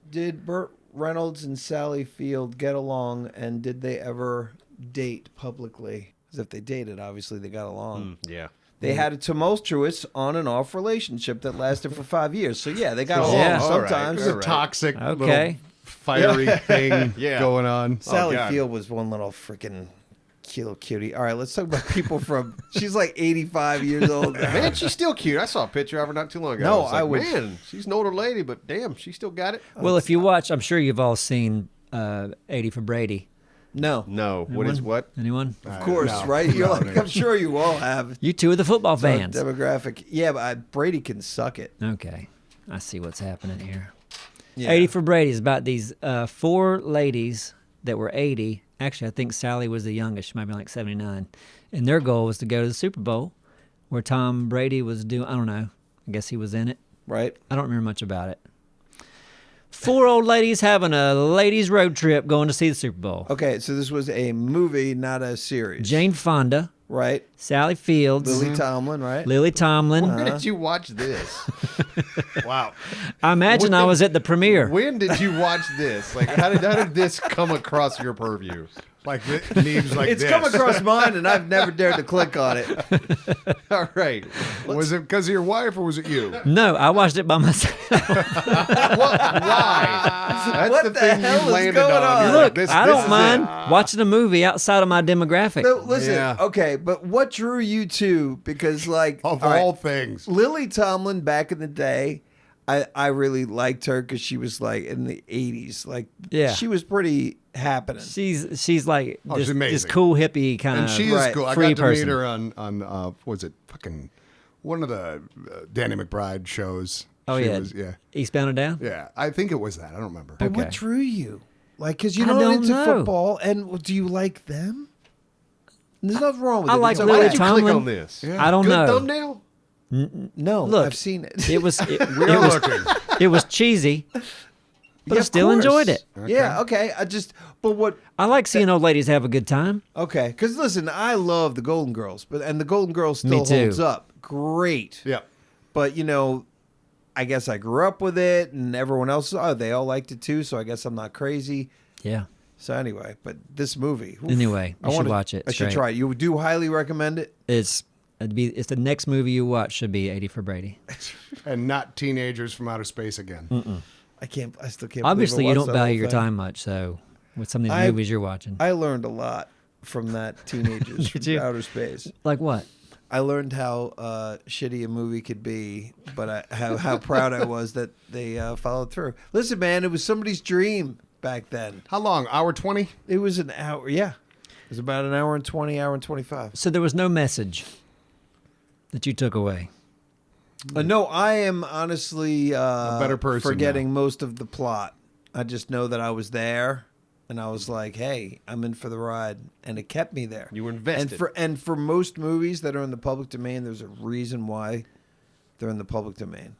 Did Burt Reynolds and Sally Field get along, and did they ever date publicly? Because if they dated, obviously they got along. Yeah. They had a tumultuous on and off relationship that lasted for 5 years. So yeah, they got Oh, along Yeah. all right. sometimes. It was a toxic Okay. little fiery thing Yeah. going on. Sally God. Field was one little freaking little cutie. All right, let's talk about people from. She's like 85 years old now. Man, she's still cute. I saw a picture of her not too long ago. No, I was like, I man, she's an older lady, but damn, she still got it. Well, if you watch, I'm sure you've all seen 80 for Brady. No, No, what is what? Anyone? of course, no, right? You're no, like, no. I'm sure you all have. You two are the football It's our fans. demographic. Yeah, but Brady can suck it. Okay, I see what's happening here. Yeah. 80 for Brady is about these 4 ladies that were 80. Actually, I think Sally was the youngest. She might be like 79. And their goal was to go to the Super Bowl where Tom Brady was doing, I don't know, I guess he was in it. Right? I don't remember much about it. 4 old ladies having a ladies' road trip going to see the Super Bowl. Okay, so this was a movie, not a series. Jane Fonda, Right? Sally Fields, Lily Tomlin, right? Lily Tomlin. When did you watch this? Wow. I imagine I was at the premiere. When did you watch this? Like, how did this come across your purview? Like Neebs like It's this. come across mine, and I've never dared to click on it. All right. Was it because of your wife or was it you? No, I watched it by myself. Why? That's What the the thing hell you is landed going on. on? You're Look, like, this I is don't it. mind watching a movie outside of my demographic. No, listen, Yeah. okay, but what drew you to? Because, like, Of all right, all things. Lily Tomlin back in the day, I really liked her because she was like in the 80s. Like, Yeah. she was pretty happening. She's like Oh, she's this amazing. cool hippie kind And of she is right, cool. I free got to person. meet her on was it fucking one of the Danny McBride shows. Oh, She yeah. was, yeah. Eastbound and Down. Yeah. I think it was that. I don't remember. But what Okay. drew you? Like, because you're I not don't into know. football, and do you like them? There's nothing wrong with I it. like It's Why Lily did you Tomlin. click on this? Yeah. I don't Good know. thumbnail? No, Look, I've seen it. It was We're looking. it was cheesy, but Yeah, I of still course. enjoyed it. Yeah, okay. But what? I like seeing old ladies have a good time. Okay, because listen, I love the Golden Girls, and the Golden Girls still Me too. holds up great. Yeah. But I guess I grew up with it, and everyone else, they all liked it too. So I guess I'm not crazy. Yeah. So anyway, but this movie. oof, Anyway, you should wanna- watch it. I should Straight. try it. You do highly recommend it. It's the next movie you watch should be 80 for Brady. And not teenagers from outer space again. I still can't. Obviously, you believe I watched don't that value whole your thing. time much, so with some of these I- movies you're watching, I learned a lot from that teenagers from you? outer space. like what? I learned how shitty a movie could be, but how proud I was that they followed through. Listen, man, it was somebody's dream back then. How long? Hour 20? It was an hour. Yeah, it was about an hour and 20, hour and 25. So there was no message that you took away. No, I am honestly a better person forgetting most of the plot. I just know that I was there, and I was like, "Hey, I'm in for the ride," and it kept me there. You were invested. And for most movies that are in the public domain, there's a reason why they're in the public domain.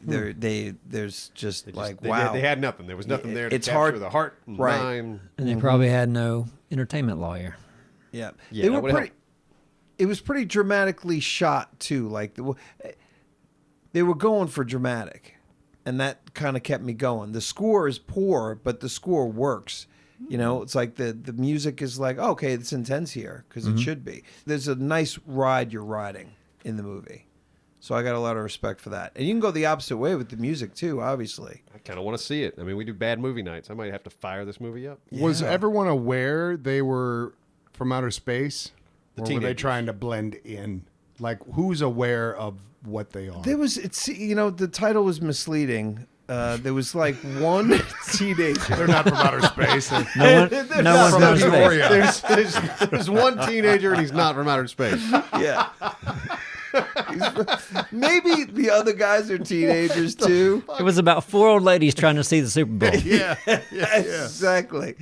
There's just like wow. They had nothing. There was nothing there to It's capture hard- the heart and right. mind. And they probably had no entertainment lawyer. Yeah, Yeah, they that were would've pretty. It was pretty dramatically shot too. Like they were going for dramatic, and that kind of kept me going. The score is poor, but the score works. It's like the music is like, oh, okay, it's intense here because it should be. There's a nice ride you're riding in the movie, so I got a lot of respect for that. And you can go the opposite way with the music too, obviously. I kind of want to see it. I mean, we do bad movie nights. I might have to fire this movie up. Was Yeah. everyone aware they were from outer space? The Or were they teenagers. trying to blend in? Like, who's aware of what they are? The title was misleading. There was like one teenager. They're not from outer space. They're No one, no one's from from outer space. Peoria. There's one teenager and he's not from outer space. Yeah. Maybe the other guys are teenagers too. It was about 4 old ladies trying to see the Super Bowl. Yeah. Exactly.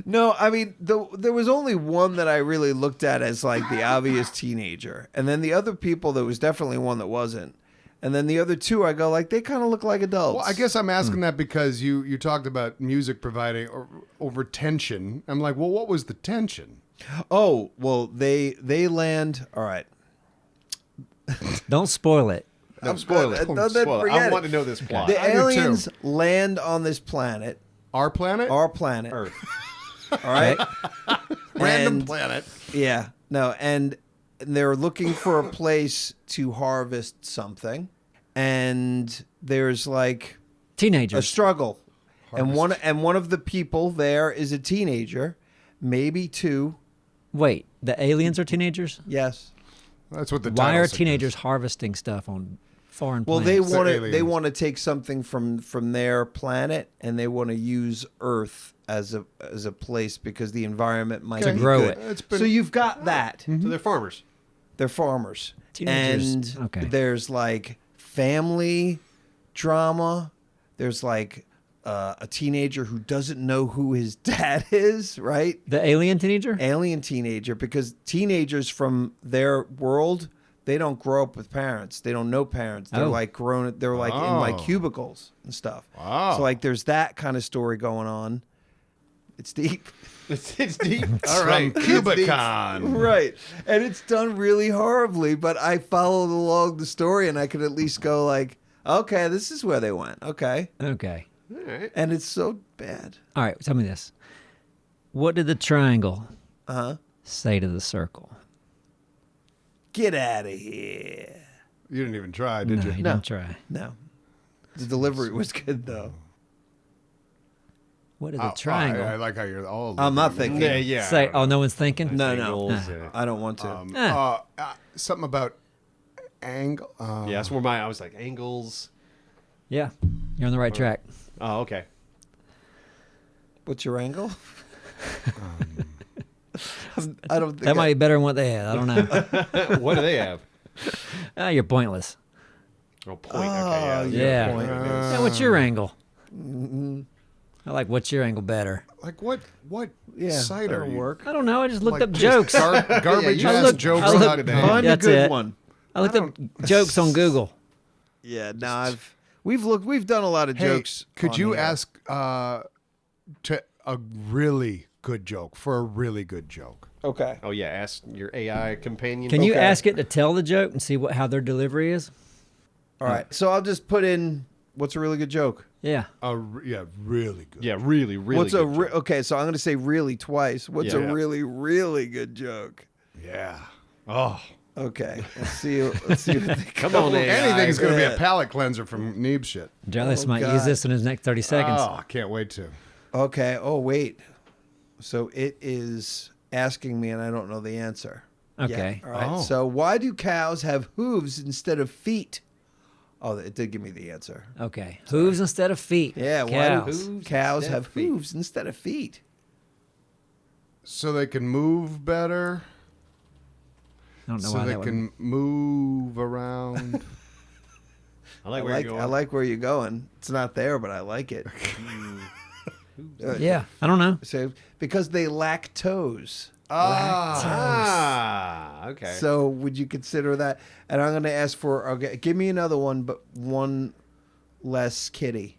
No, I mean, there was only one that I really looked at as like the obvious teenager. And then the other people, there was definitely one that wasn't. And then the other two, I go like, they kind of look like adults. Well, I guess I'm asking that because you talked about music providing over tension. I'm like, well, what was the tension? Oh, well, they land. All right. Don't spoil it. No, spoil it. Don't Spoil it. forget I it. want to know this plot. The I do too. aliens land on this planet, Our planet? our planet. Earth. All right. Random And- planet. Yeah. No, and they're looking for a place to harvest something. And there's like a Teenagers. struggle. and one of the people there is a teenager, maybe 2. Wait, the aliens are teenagers? Yes. That's what the Why title are suggests. teenagers harvesting stuff on foreign Well, planets? they aliens. want to take something from their planet, and they want to use Earth as a place because the environment might To be grow good. it. It's been- So you've got that. So they're farmers. They're farmers. Teenagers. And Okay. there's like family drama. There's like a teenager who doesn't know who his dad is, right? The alien teenager? Alien teenager, because teenagers from their world, they don't grow up with parents. They don't know parents. They're Oh. like grown. They're like in like cubicles and stuff. Wow. So like there's that kind of story going on. It's deep. It's deep. All right, Cubicon. Right. And it's done really horribly, but I followed along the story and I could at least go like, okay, this is where they went. Okay. Okay. All right. And it's so bad. All right, tell me this. What did the triangle Uh-huh. say to the circle? Get out of here. You didn't even try, did no, you? you don't try. No. The delivery was good though. What did Oh, the triangle I like how you're all. I'm not thinking. Yeah. say? Oh, no one's thinking? No, Angles, no. yeah. I don't want to. Something about angle. Yeah, that's where I was like, angles. Yeah, you're on the right track. Oh, okay. What's your angle? I don't think That might be better than what they had. I don't know. What do they have? You're pointless. Oh, point. Okay, Yeah. point. Yeah, what's your angle? I like what's your angle better. Like what Yeah, site are that'll you? work. I don't know. I just looked Like up just jokes. Garbage Yeah, you ass look- jokes I look- on today. Find a That's good it. one. I looked up jokes on Google. Yeah, no, we've done a lot of Hey, jokes. could on you the air. ask to a really good joke for a really good joke? Okay. Oh yeah, ask your AI companion. Can you Okay. ask it to tell the joke and see how their delivery is? All right. So I'll just put in what's a really good joke. Yeah. Yeah, really good. Yeah, really, really. What's a good joke. okay? So I'm going to say really twice. What's Yeah. a really really good joke? Yeah. Oh, Okay. Let's see. Let's see. What they Come on, AI. anything's going to be a Yeah. palate cleanser from Neebs shit. Jarlis might God. use this in his next 30 seconds. Oh, I can't wait to. Okay. Oh wait. So it is asking me, and I don't know the answer. Okay. All right. Oh. So why do cows have hooves instead of feet? Oh, it did give me the answer. Okay. Hooves instead of feet. Yeah. Why Cows. do cows instead have of feet. hooves instead of feet? So they can move better. I don't know So why they that would. can move around. I like where you're going. I like where you're going. It's not there, but I like it. Yeah. I don't know. So because they lack toes. Okay. So would you consider that? And I'm going to ask for. Okay, give me another one, but one less kitty.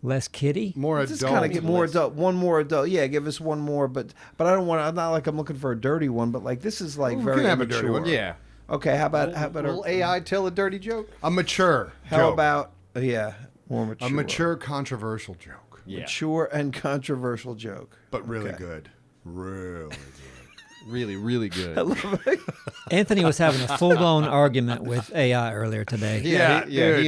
Less kitty? More Let's just adult. kind of get more adult. One more adult. Yeah, give us one more. But I don't want. I'm not like I'm looking for a dirty one. But like this is like We very can have a dirty immature. one. yeah. Okay. How about Will AI tell a dirty joke? A mature How joke. about yeah, more mature. A mature, controversial joke. Yeah. mature and controversial joke. But really Okay. good. Really good. Really, really good. Anthony was having a full blown argument with AI earlier today. Yeah, he, yeah. dude.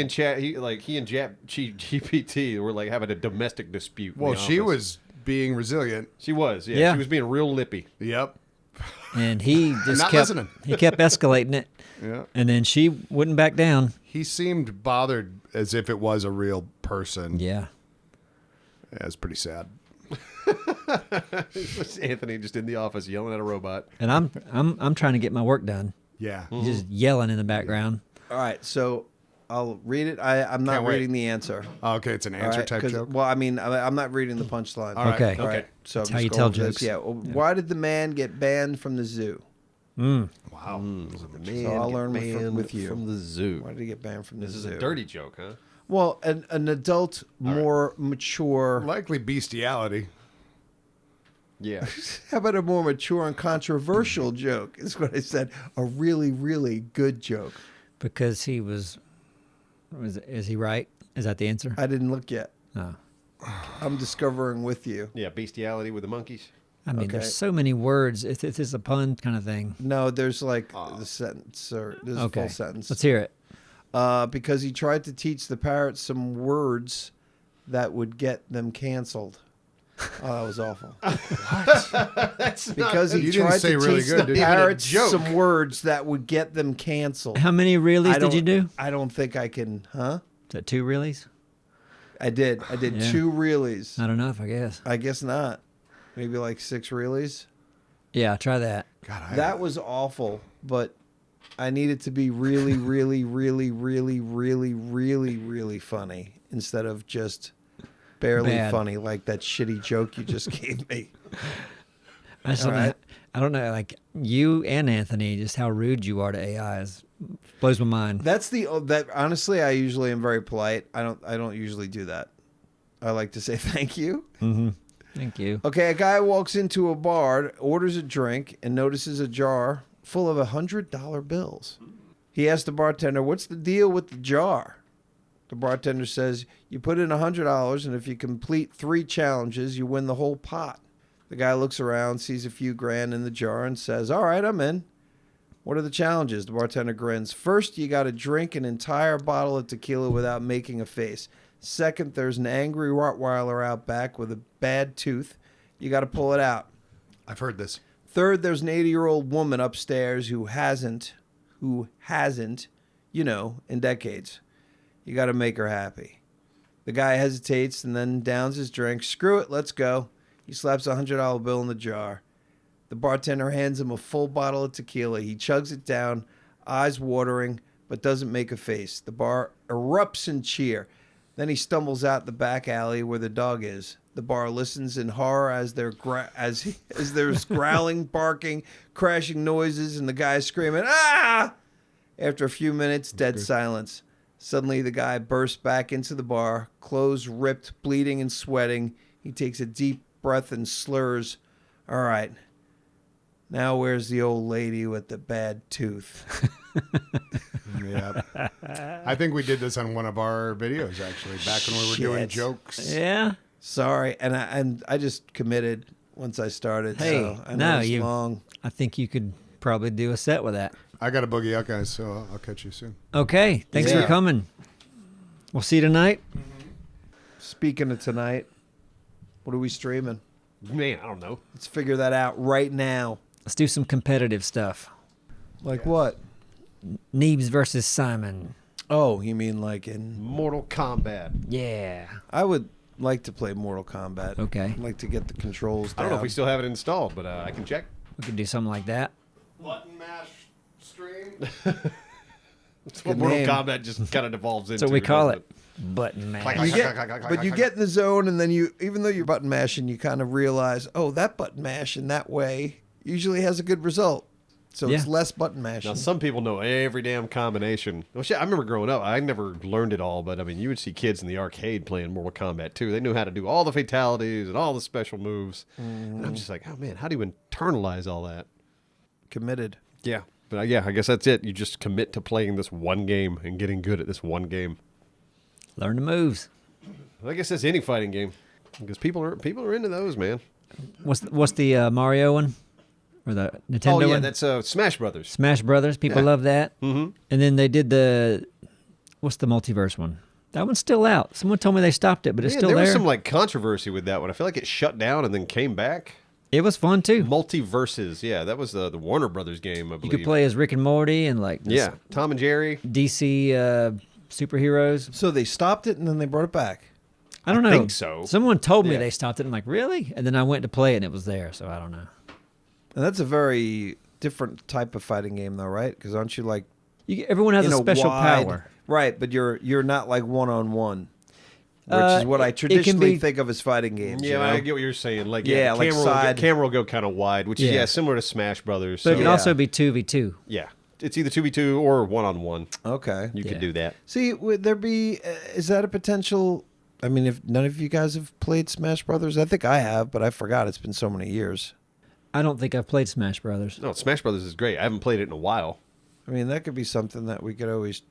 He and GPT were like having a domestic dispute. in Well, the she office. was being resilient. She was. Yeah. Yeah. She was being real lippy. Yep. And he just Not kept listening. he kept escalating it. Yeah. And then she wouldn't back down. He seemed bothered as if it was a real person. Yeah. Yeah, it's pretty sad. Anthony just in the office yelling at a robot. And I'm trying to get my work done. Yeah. He's just yelling in the background. All right, so I'll read it. I'm not Can't wait. reading the answer. Okay, it's an All answer right, type 'cause- joke. Well, I mean, I'm not reading the punchline. All right. Okay. All right, so That's I'm how just you going tell with this. jokes. Yeah. Well, why did the man get banned from the zoo? Wow. The man So I'll get learn banned with you. from the zoo. Why did he get banned from the This zoo? is a dirty joke, huh? Well, an adult, more mature. Likely bestiality. Yeah. How about a more mature and controversial joke? Is what I said. A really, really good joke. Because he was is he right? Is that the answer? I didn't look yet. No. I'm discovering with you. Yeah. Bestiality with the monkeys. I mean, Okay. there's so many words. It's a pun kind of thing. No, there's like the sentence or there's a Okay. full sentence. Let's hear it. Because he tried to teach the parrot some words that would get them canceled. Oh, that was awful. That's Because You he didn't tried say to really teach good, the did you? parrots Joke. some words that would get them canceled. How many reelies I did you don't- do? I don't think I can, huh? Is that 2 reelies? I did Yeah. 2 reelies. Not enough, I guess. I guess not. Maybe like 6 reelies. Yeah, try that. God, That was awful, but I need it to be really, really, really, really, really, really, really funny instead of just barely Bad. funny like that shitty joke you just gave me. I just don't know. Alright. I don't know. Like you and Anthony, just how rude you are to AI blows my mind. That's that honestly I usually am very polite. I don't usually do that. I like to say thank you. Mm-hmm. Thank you. Okay, a guy walks into a bar, orders a drink, and notices a jar full of $100 bills. He asks the bartender, "What's the deal with the jar?" The bartender says, "You put in $100, and if you complete 3 challenges, you win the whole pot." The guy looks around, sees a few grand in the jar, and says, "All right, I'm in." "What are the challenges?" The bartender grins. "First, you got to drink an entire bottle of tequila without making a face. Second, there's an angry Rottweiler out back with a bad tooth. You got to pull it out. I've heard this. Third, there's an 80-year-old woman upstairs who hasn't, in decades. You got to make her happy." The guy hesitates and then downs his drink. "Screw it, let's go." He slaps a $100 bill in the jar. The bartender hands him a full bottle of tequila. He chugs it down, eyes watering, but doesn't make a face. The bar erupts in cheer. Then he stumbles out the back alley where the dog is. The bar listens in horror as there's growling, barking, crashing noises, and the guy screaming, "Ah!" After a few minutes, dead silence. Suddenly, the guy bursts back into the bar, clothes ripped, bleeding and sweating. He takes a deep breath and slurs, "All right, now where's the old lady with the bad tooth?" Yeah. I think we did this on one of our videos, actually, back when we were doing Shit. jokes. Yeah. Sorry, and I just committed once I started. Hey, so I no, know it's you- long. I think you could probably do a set with that. I got to boogie out, guys, so I'll catch you soon. Okay. Thanks for Yeah. coming. We'll see you tonight. Speaking of tonight, what are we streaming? Man, I don't know. Let's figure that out right now. Let's do some competitive stuff. Like what? Neebs versus Simon. Oh, you mean like in? Mortal Kombat. Yeah. I would like to play Mortal Kombat. Okay. I'd like to get the controls I down. don't know if we still have it installed, but I can check. We could do something like that. Button mash stream. That's what Good Mortal name. Kombat just kind of devolves into. That's what we call doesn't it. Button mash. Like- You but you get in the zone, and then even though you're button mashing, you kind of realize, oh, that button mash in that way usually has a good result. So it's Yeah. less button mashing. Now, some people know every damn combination. Well, shit, I remember growing up, I never learned it all, but I mean, you would see kids in the arcade playing Mortal Kombat 2. They knew how to do all the fatalities and all the special moves. And I'm just like, oh man, how do you internalize all that? Committed. Yeah. But yeah, I guess that's it. You just commit to playing this one game and getting good at this one game. Learn the moves. I guess that's any fighting game because people are into those, man. What's the Mario one? Or the Nintendo Oh yeah, one? that's Smash Brothers. Smash Brothers. People Yeah. love that. Mm-hmm. And then they did what's the multiverse one? That one's still out. Someone told me they stopped it, but it's Yeah, still there there. was some like controversy with that one. I feel like it shut down and then came back. It was fun too. Multiverses, yeah, that was the Warner Brothers game, I You believe. could play as Rick and Morty and like this Yeah, Tom and Jerry. DC superheroes. So they stopped it and then they brought it back. I don't know. think so. Someone told me Yeah. they stopped it. I'm like, really? And then I went to play it and it was there. So I don't know. And that's a very different type of fighting game, though, right? Because aren't you like Everyone has in a special wide- power. right? But you're not like one-on-one, which Uh, is what I it can traditionally be- think of as fighting games. Yeah, you know? I get what you're saying. Like, Yeah, the like side- camera will go kind of wide, which is Yeah. similar to Smash Brothers. But So it can Yeah. also be 2v2. yeah, it's either 2v2 or 1-on-1. Okay. You Yeah. could do that. See, would there be? Is that a potential? I mean, if none of you guys have played Smash Brothers, I think I have, but I forgot. It's been so many years. I don't think I've played Smash Brothers. No, Smash Brothers is great. I haven't played it in a while. I mean, that could be something that we could always.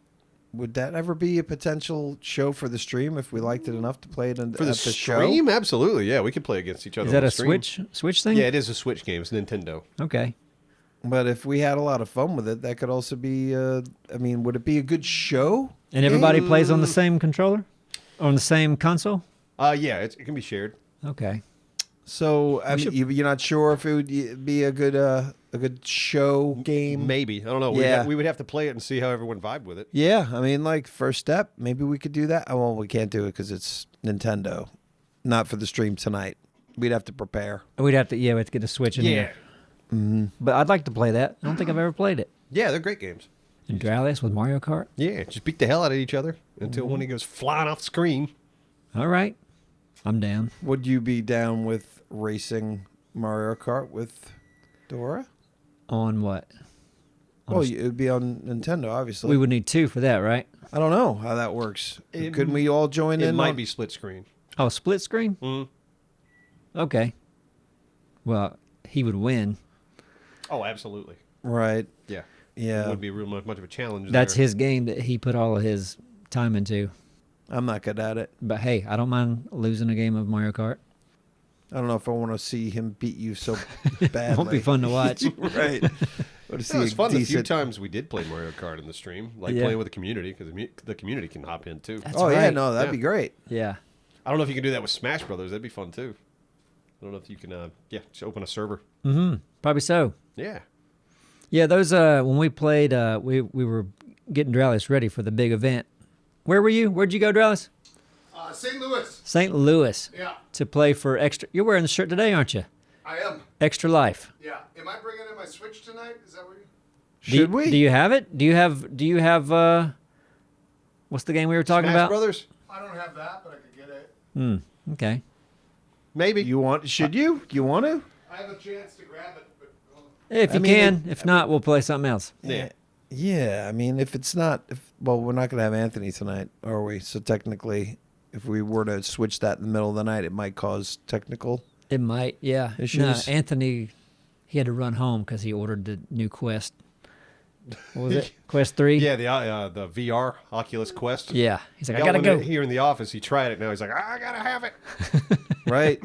Would that ever be a potential show for the stream if we liked it enough to play it For the at the show? stream, absolutely. Yeah, we could play against each other. Is that on a the stream. Switch thing? Yeah, it is a Switch game. It's Nintendo. Okay. But if we had a lot of fun with it, that could also be. I mean, would it be a good show? And everybody plays on the same controller? Or on the same console? Yeah, it can be shared. Okay. So I mean, you're not sure if it would be a good show game. Maybe. I don't know. Yeah. We would have to play it and see how everyone vibed with it. Yeah, I mean, like first step, maybe we could do that. Oh, well, we can't do it because it's Nintendo, not for the stream tonight. We'd have to prepare. We'd have to get the Switch in here. But I'd like to play that. I don't think I've ever played it. Yeah, they're great games. And Drowless with Mario Kart? Yeah, just beat the hell out of each other until one goes flying off the screen. All right. I'm down. Would you be down with racing Mario Kart with Dora? On what? Well, it would be on Nintendo, obviously. We would need 2 for that, right? I don't know how that works. Couldn't we all join in? It might be split screen. Oh, split screen? Mm-hmm. Okay. Well, he would win. Oh, absolutely. Right. Yeah. Yeah. It would be real much of a challenge. That's there. his game that he put all of his time into. I'm not good at it. But hey, I don't mind losing a game of Mario Kart. I don't know if I want to see him beat you so It badly. won't be fun to watch. Right. It was fun the few times we did play Mario Kart in the stream, like playing with the community, because the community can hop in too. That's Yeah, right. no, that'd Yeah. be great. Yeah. I don't know if you can do that with Smash Brothers. That'd be fun too. I don't know if you can, just open a server. Mm-hmm. Probably so. Yeah. Yeah, those when we played, we were getting Drowless ready for the big event. Where were you? Where'd you go, Drowless? St. Louis. St. Louis. Yeah, To play for extra. You're wearing the shirt today, aren't you? I am. Extra Life. Yeah. Am I bringing in my Switch tonight? Is that what you... Should we? Do you have it? Do you have what's the game we were talking Smash about? Brothers? I don't have that, but I could get it. Okay. Maybe. You want? Should you? You want to? I have a chance to grab it, but... If you can. If not, we'll play something else. Yeah. Yeah. I mean, if it's not, well, we're not going to have Anthony tonight, are we? So technically, if we were to switch that in the middle of the night, it might cause technical. It might, yeah. Issues? No, Anthony, he had to run home because he ordered the new Quest. What was it? Quest 3? Yeah, the VR Oculus Quest. Yeah. He's like, I Got gotta one go. here in the office. He tried it. Now he's like, I gotta have it. Right.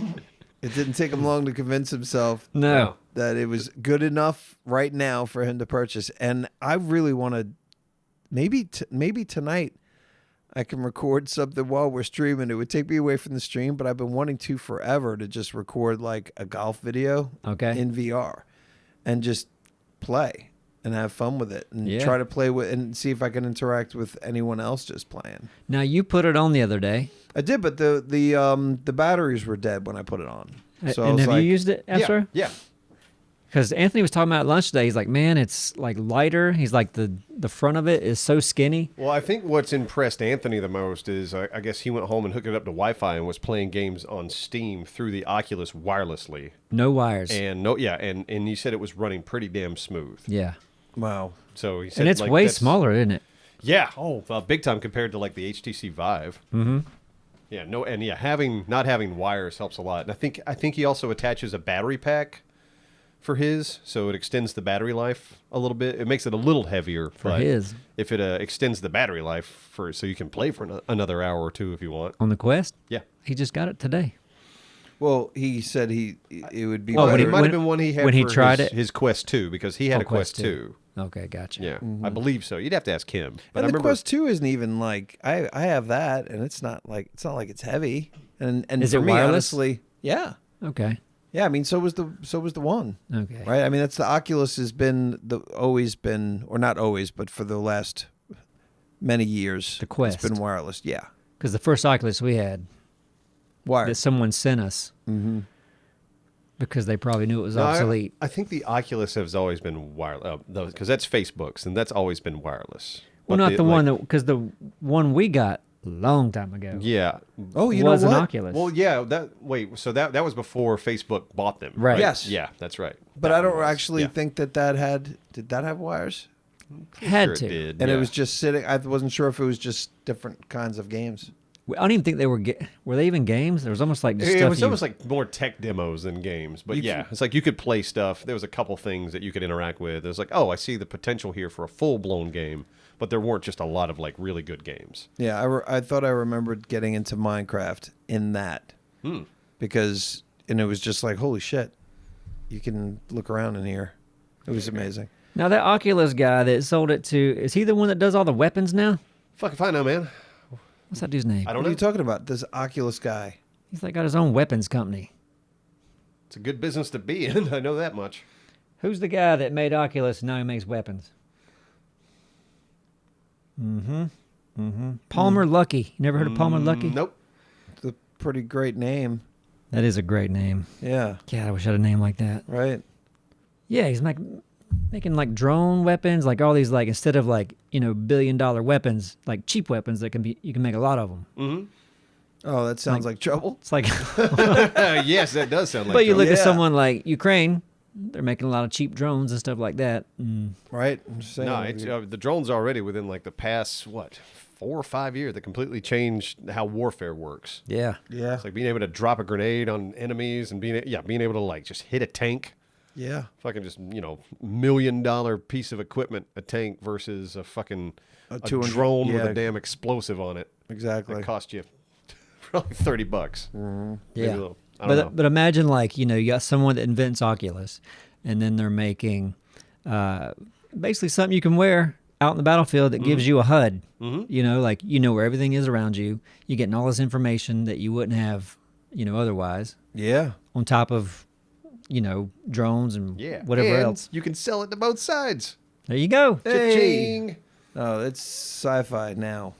It didn't take him long to convince himself No. that it was good enough right now for him to purchase. And I really want to, maybe tonight I can record something while we're streaming. It would take me away from the stream, but I've been wanting to forever to just record like a golf video in VR and just play and have fun with it and try to play with and see if I can interact with anyone else just playing. Now, you put it on the other day. I did, but the batteries were dead when I put it on. So I And was have like, you used it, Astro? Yeah. Because Anthony was talking about at lunch today. He's like, man, it's like lighter. He's like, the front of it is so skinny. Well, I think what's impressed Anthony the most is I guess he went home and hooked it up to Wi-Fi and was playing games on Steam through the Oculus wirelessly. No wires. And and he said it was running pretty damn smooth. Yeah. wow. So he said, And it's like, way that's- smaller, isn't it? Yeah, big time compared to like the HTC Vive. Mm-hmm. Yeah, not having wires helps a lot. And I think he also attaches a battery pack for his, so it extends the battery life a little bit. It makes it a little heavier For his. If it extends the battery life so you can play for another hour or two if you want. On the Quest? Yeah. He just got it today. Well, he said it would be Oh, better. when he- It might have been one he had when he for tried his Quest 2 because he had Oh, a Quest Quest 2. Okay, gotcha. Yeah, I believe so. You'd have to ask him. But And I the remember Quest 2 isn't even like I have that, and it's not like it's heavy. And Is for it me, wireless? honestly, yeah, Okay. yeah. I mean, so was the one, Okay. right? I mean, that's the Oculus has been always been, or not always, but for the last many years, The Quest. it's been wireless. Yeah, Because the first Oculus we had that wired. someone sent us because they probably knew it was No, obsolete. I think the Oculus has always been wireless because that's Facebook's and that's always been wireless. Well, But not the one that, because the one we got a long time ago Yeah. Oh, you was know an what? Oculus. Well, yeah. So that was before Facebook bought them, Right. Yes. Yeah, that's right. But That I don't one was. actually Yeah. think did that have wires? had Sure to. it did. And yeah. it was just sitting. I wasn't sure if it was just different kinds of games. I don't even think they were. Were they even games? There was almost like just It stuff was you- almost like more tech demos than games, but it's like you could play stuff. There was a couple things that you could interact with. It was like, oh, I see the potential here for a full-blown game, but there weren't just a lot of like really good games. Yeah, I thought I remembered getting into Minecraft in that because it was just like, holy shit, you can look around in here. It was amazing. Now that Oculus guy that sold it to, is he the one that does all the weapons now? Fuck if I know, man. What's that dude's name? I What don't are know. you talking about? This Oculus guy. He's like got his own weapons company. It's a good business to be in. I know that much. Who's the guy that made Oculus and now he makes weapons? Palmer Luckey. You never heard of Palmer Luckey? Nope. It's a pretty great name. That is a great name. Yeah. God, I wish I had a name like that. Right. Yeah, he's making like drone weapons, like all these, like instead of like, $1 billion weapons, like cheap weapons that you can make a lot of them. Mm-hmm. Oh, that sounds like trouble. It's like, Yes, that does sound like. but you trouble. look at Yeah. someone like Ukraine, they're making a lot of cheap drones and stuff like that. Right. I'm just saying. No, it's, the drones already within like the past 4 or 5 years that completely changed how warfare works. Yeah. Yeah. It's like being able to drop a grenade on enemies and being able to like just hit a tank. Yeah. Fucking just $1 million piece of equipment, a tank versus a fucking a 200 drone with yeah. a damn explosive on it. Exactly. That cost you probably $30. Maybe Yeah. a little. I don't know. But imagine like, you got someone that invents Oculus and then they're making basically something you can wear out in the battlefield that gives you a HUD. Like where everything is around you. You're getting all this information that you wouldn't have, otherwise. Yeah. On top of, drones and Yeah. whatever And else. you can sell it to both sides. There you go. Hey. Cha-ching. Oh, it's sci-fi now.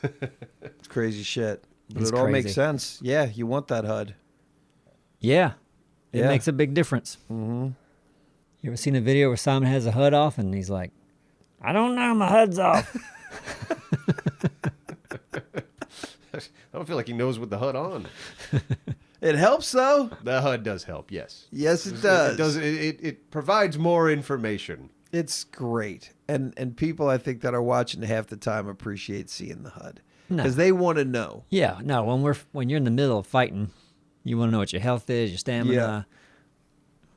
It's crazy shit. But It's it all makes crazy. sense. Yeah, you want that HUD. Yeah. It Yeah. makes a big difference. You ever seen a video where Simon has a HUD off and he's like, I don't know, my HUD's off. I don't feel like he knows with the HUD on. It helps though. The HUD does help, yes. Yes, it does. It does. It provides more information. It's great, and people I think that are watching half the time appreciate seeing the HUD No. because they want to know. Yeah, no, when you're in the middle of fighting, you want to know what your health is, your stamina,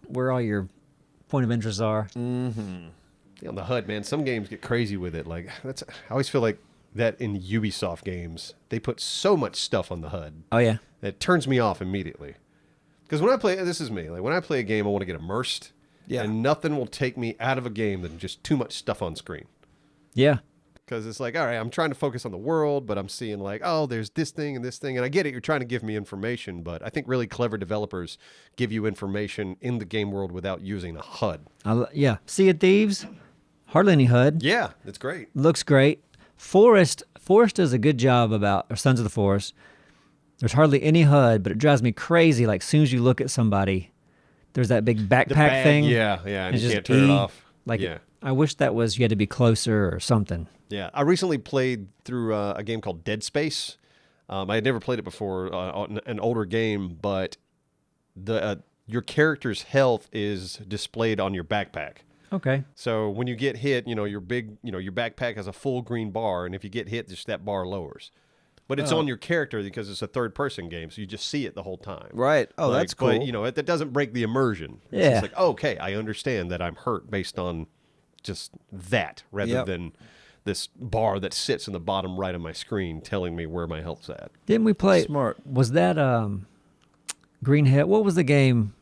where all your point of interest are. On the HUD, man, some games get crazy with it. Like I always feel like that in Ubisoft games, they put so much stuff on the HUD Oh yeah. that it turns me off immediately. Because when I play, this is me. Like when I play a game, I want to get immersed. Yeah. And nothing will take me out of a game than just too much stuff on screen. Yeah. Because it's like, all right, I'm trying to focus on the world, but I'm seeing like, oh, there's this thing and this thing. And I get it. You're trying to give me information, but I think really clever developers give you information in the game world without using a HUD. Yeah. Sea of Thieves, hardly any HUD. Yeah, it's great. Looks great. Forest does a good job or Sons of the Forest. There's hardly any HUD, but it drives me crazy. Like, as soon as you look at somebody, there's that big backpack thing. Yeah, and It's you just can't turn it E. off. Like, yeah. I wish that was, you had to be closer or something. Yeah, I recently played through a game called Dead Space. I had never played it before, an older game, but your character's health is displayed on your backpack. Okay. So when you get hit, your backpack has a full green bar, and if you get hit, just that bar lowers. But it's on your character because it's a third-person game, so you just see it the whole time. Right. Oh, Like, that's cool. But, that doesn't break the immersion. It's Yeah. just like, okay, I understand that I'm hurt based on just that, rather than this bar that sits in the bottom right of my screen telling me where my health's at. Didn't we play? Smart. Was that Green Hell? What was the game?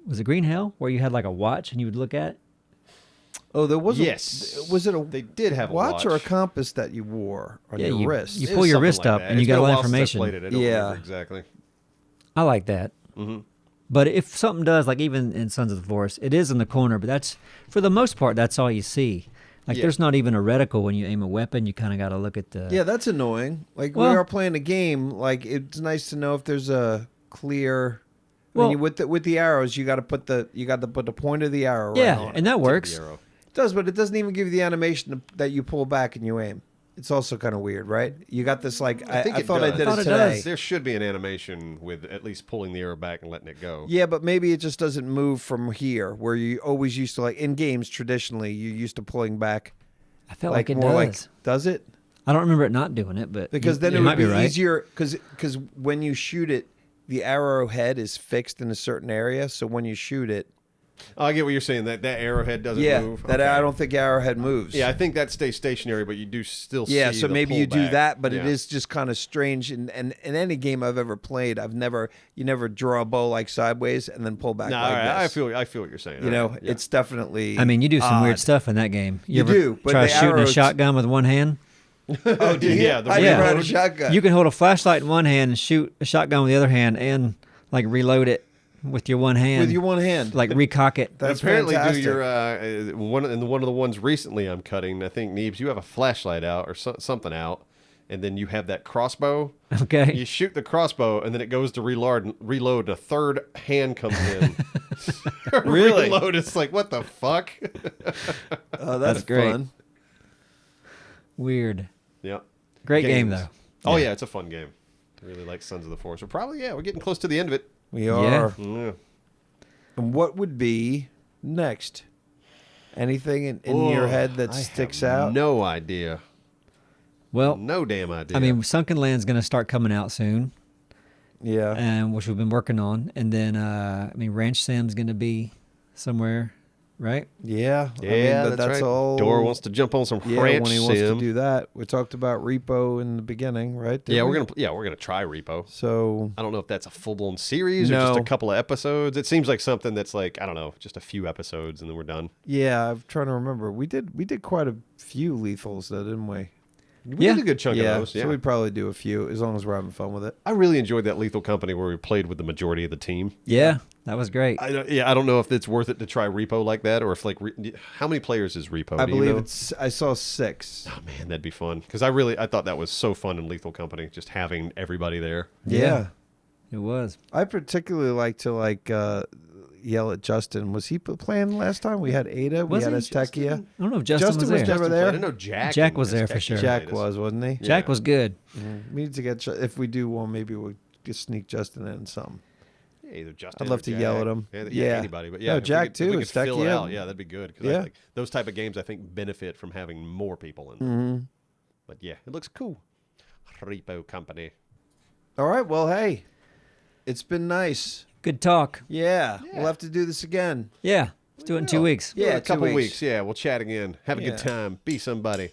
Was it Green Hell where you had like a watch and you would look at? Oh, there was Yes. Was it a They did have a watch or a watch. compass that you wore on Yeah, your wrist? you It pull was your something wrist like up that. and you It's got been a lot while of since I information. played it. I don't Yeah. remember exactly. I like that. But if something does, like even in Sons of the Forest, it is in the corner, but that's, for the most part, that's all you see. Like, Yeah. there's not even a reticle when you aim a weapon. You kind of got to look at the... Yeah, that's annoying. Like Well- we are playing a game. Like it's nice to know if there's a clear. Well- When you, with the arrows, you got to put the point of the arrow. Yeah, right on it. and that Tip of works. the arrow. It does, but it doesn't even give you the animation that you pull back and you aim. It's also kind of weird, right? You got this like I think it thought I does. did I thought it it today. does. There should be an animation with at least pulling the arrow back and letting it go. Yeah, but maybe it just doesn't move from here, where you always used to like in games traditionally. You used to pulling back. I felt like it more does. does it? I don't remember it not doing it, but Because then you it might would be right. easier because when you shoot it, the arrowhead is fixed in a certain area. So when you shoot it, Oh, I get what you're saying. That arrowhead doesn't yeah, move. that Okay. I don't think arrowhead moves. Yeah, I think that stays stationary, but you do still Yeah, see so the maybe you do pullback. that, but it Yeah. is just kind of strange. And in any game I've ever played, you never draw a bow like sideways and then pull back No, like all right, this. I feel what you're saying. You All know, right, yeah. it's definitely. I mean, you do some weird odd. stuff in that game. You ever do, but try the shooting a arrows- shotgun with one hand? Oh, do you? Yeah, the I never had a reload. shotgun. You can hold a flashlight in one hand and shoot a shotgun with the other hand, and like reload it with your one hand. with your one hand. like recock it. That's Apparently, fantastic. do your one of the ones recently I'm cutting. I think Neebs, you have a flashlight out or something out, and then you have that crossbow. Okay. You shoot the crossbow, and then it goes to reload. And a third hand comes in. Really? Reload. It's like, what the fuck? Oh, that's great. fun. Yeah. Weird. Great game Games. though. Oh yeah, it's a fun game. I really like Sons of the Forest. We're getting close to the end of it. We are. Yeah. And what would be next? Anything in your head that sticks out? No idea. Well, No damn idea. I mean, Sunken Land's going to start coming out soon, Yeah. and which we've been working on, and then I mean, Ranch Sim's going to be somewhere, right? Yeah. yeah, I mean, that's right. all. Door wants to jump on some Yeah, ranch when he wants to sim. do that. We talked about R.E.P.O in the beginning, right? Yeah, Didn't we? we're gonna try R.E.P.O. So I don't know if that's a full blown series or just No. a couple of episodes. It seems like something that's like, I don't know, just a few episodes and then we're done. yeah, I'm trying to remember. We did quite a few lethals though, didn't we? We Yeah. did a good chunk of those. Yeah. So we'd probably do a few as long as we're having fun with it. I really enjoyed that Lethal Company where we played with the majority of the team. Yeah, that was great. I don't know if it's worth it to try R.E.P.O like that or if like how many players is R.E.P.O? I Do you believe know? I saw 6. Oh man, that'd be fun because I thought that was so fun in Lethal Company, just having everybody there. Yeah. It was. I particularly like to yell at Justin. Was he playing last time? We had Ada. Was we had he? Aztecia. I don't know if Justin, Justin was was there. never there? I didn't know Jack. Jack and was there for Aztecia sure. Jack played us. was, wasn't he? Jack Yeah. was good. We need to get if we do one, maybe we'll just sneak Justin in some. Yeah, either Justin I'd love or to Jack. yell at him. Yeah, Yeah. anybody. But No, yeah, if we Jack could- too, If we could fill it Aztecia. out, yeah, that'd be good. Because Yeah. like, those type of games, I think, benefit from having more people in them. Mm-hmm. But yeah, it looks cool. R.E.P.O Company. All right. Well, hey, it's been nice. Good talk. Yeah. Yeah. We'll have to do this again. Yeah. Let's do it in 2 weeks. Yeah, a couple 2 weeks. Yeah, we'll chat again. Have a Yeah. good time. Be somebody.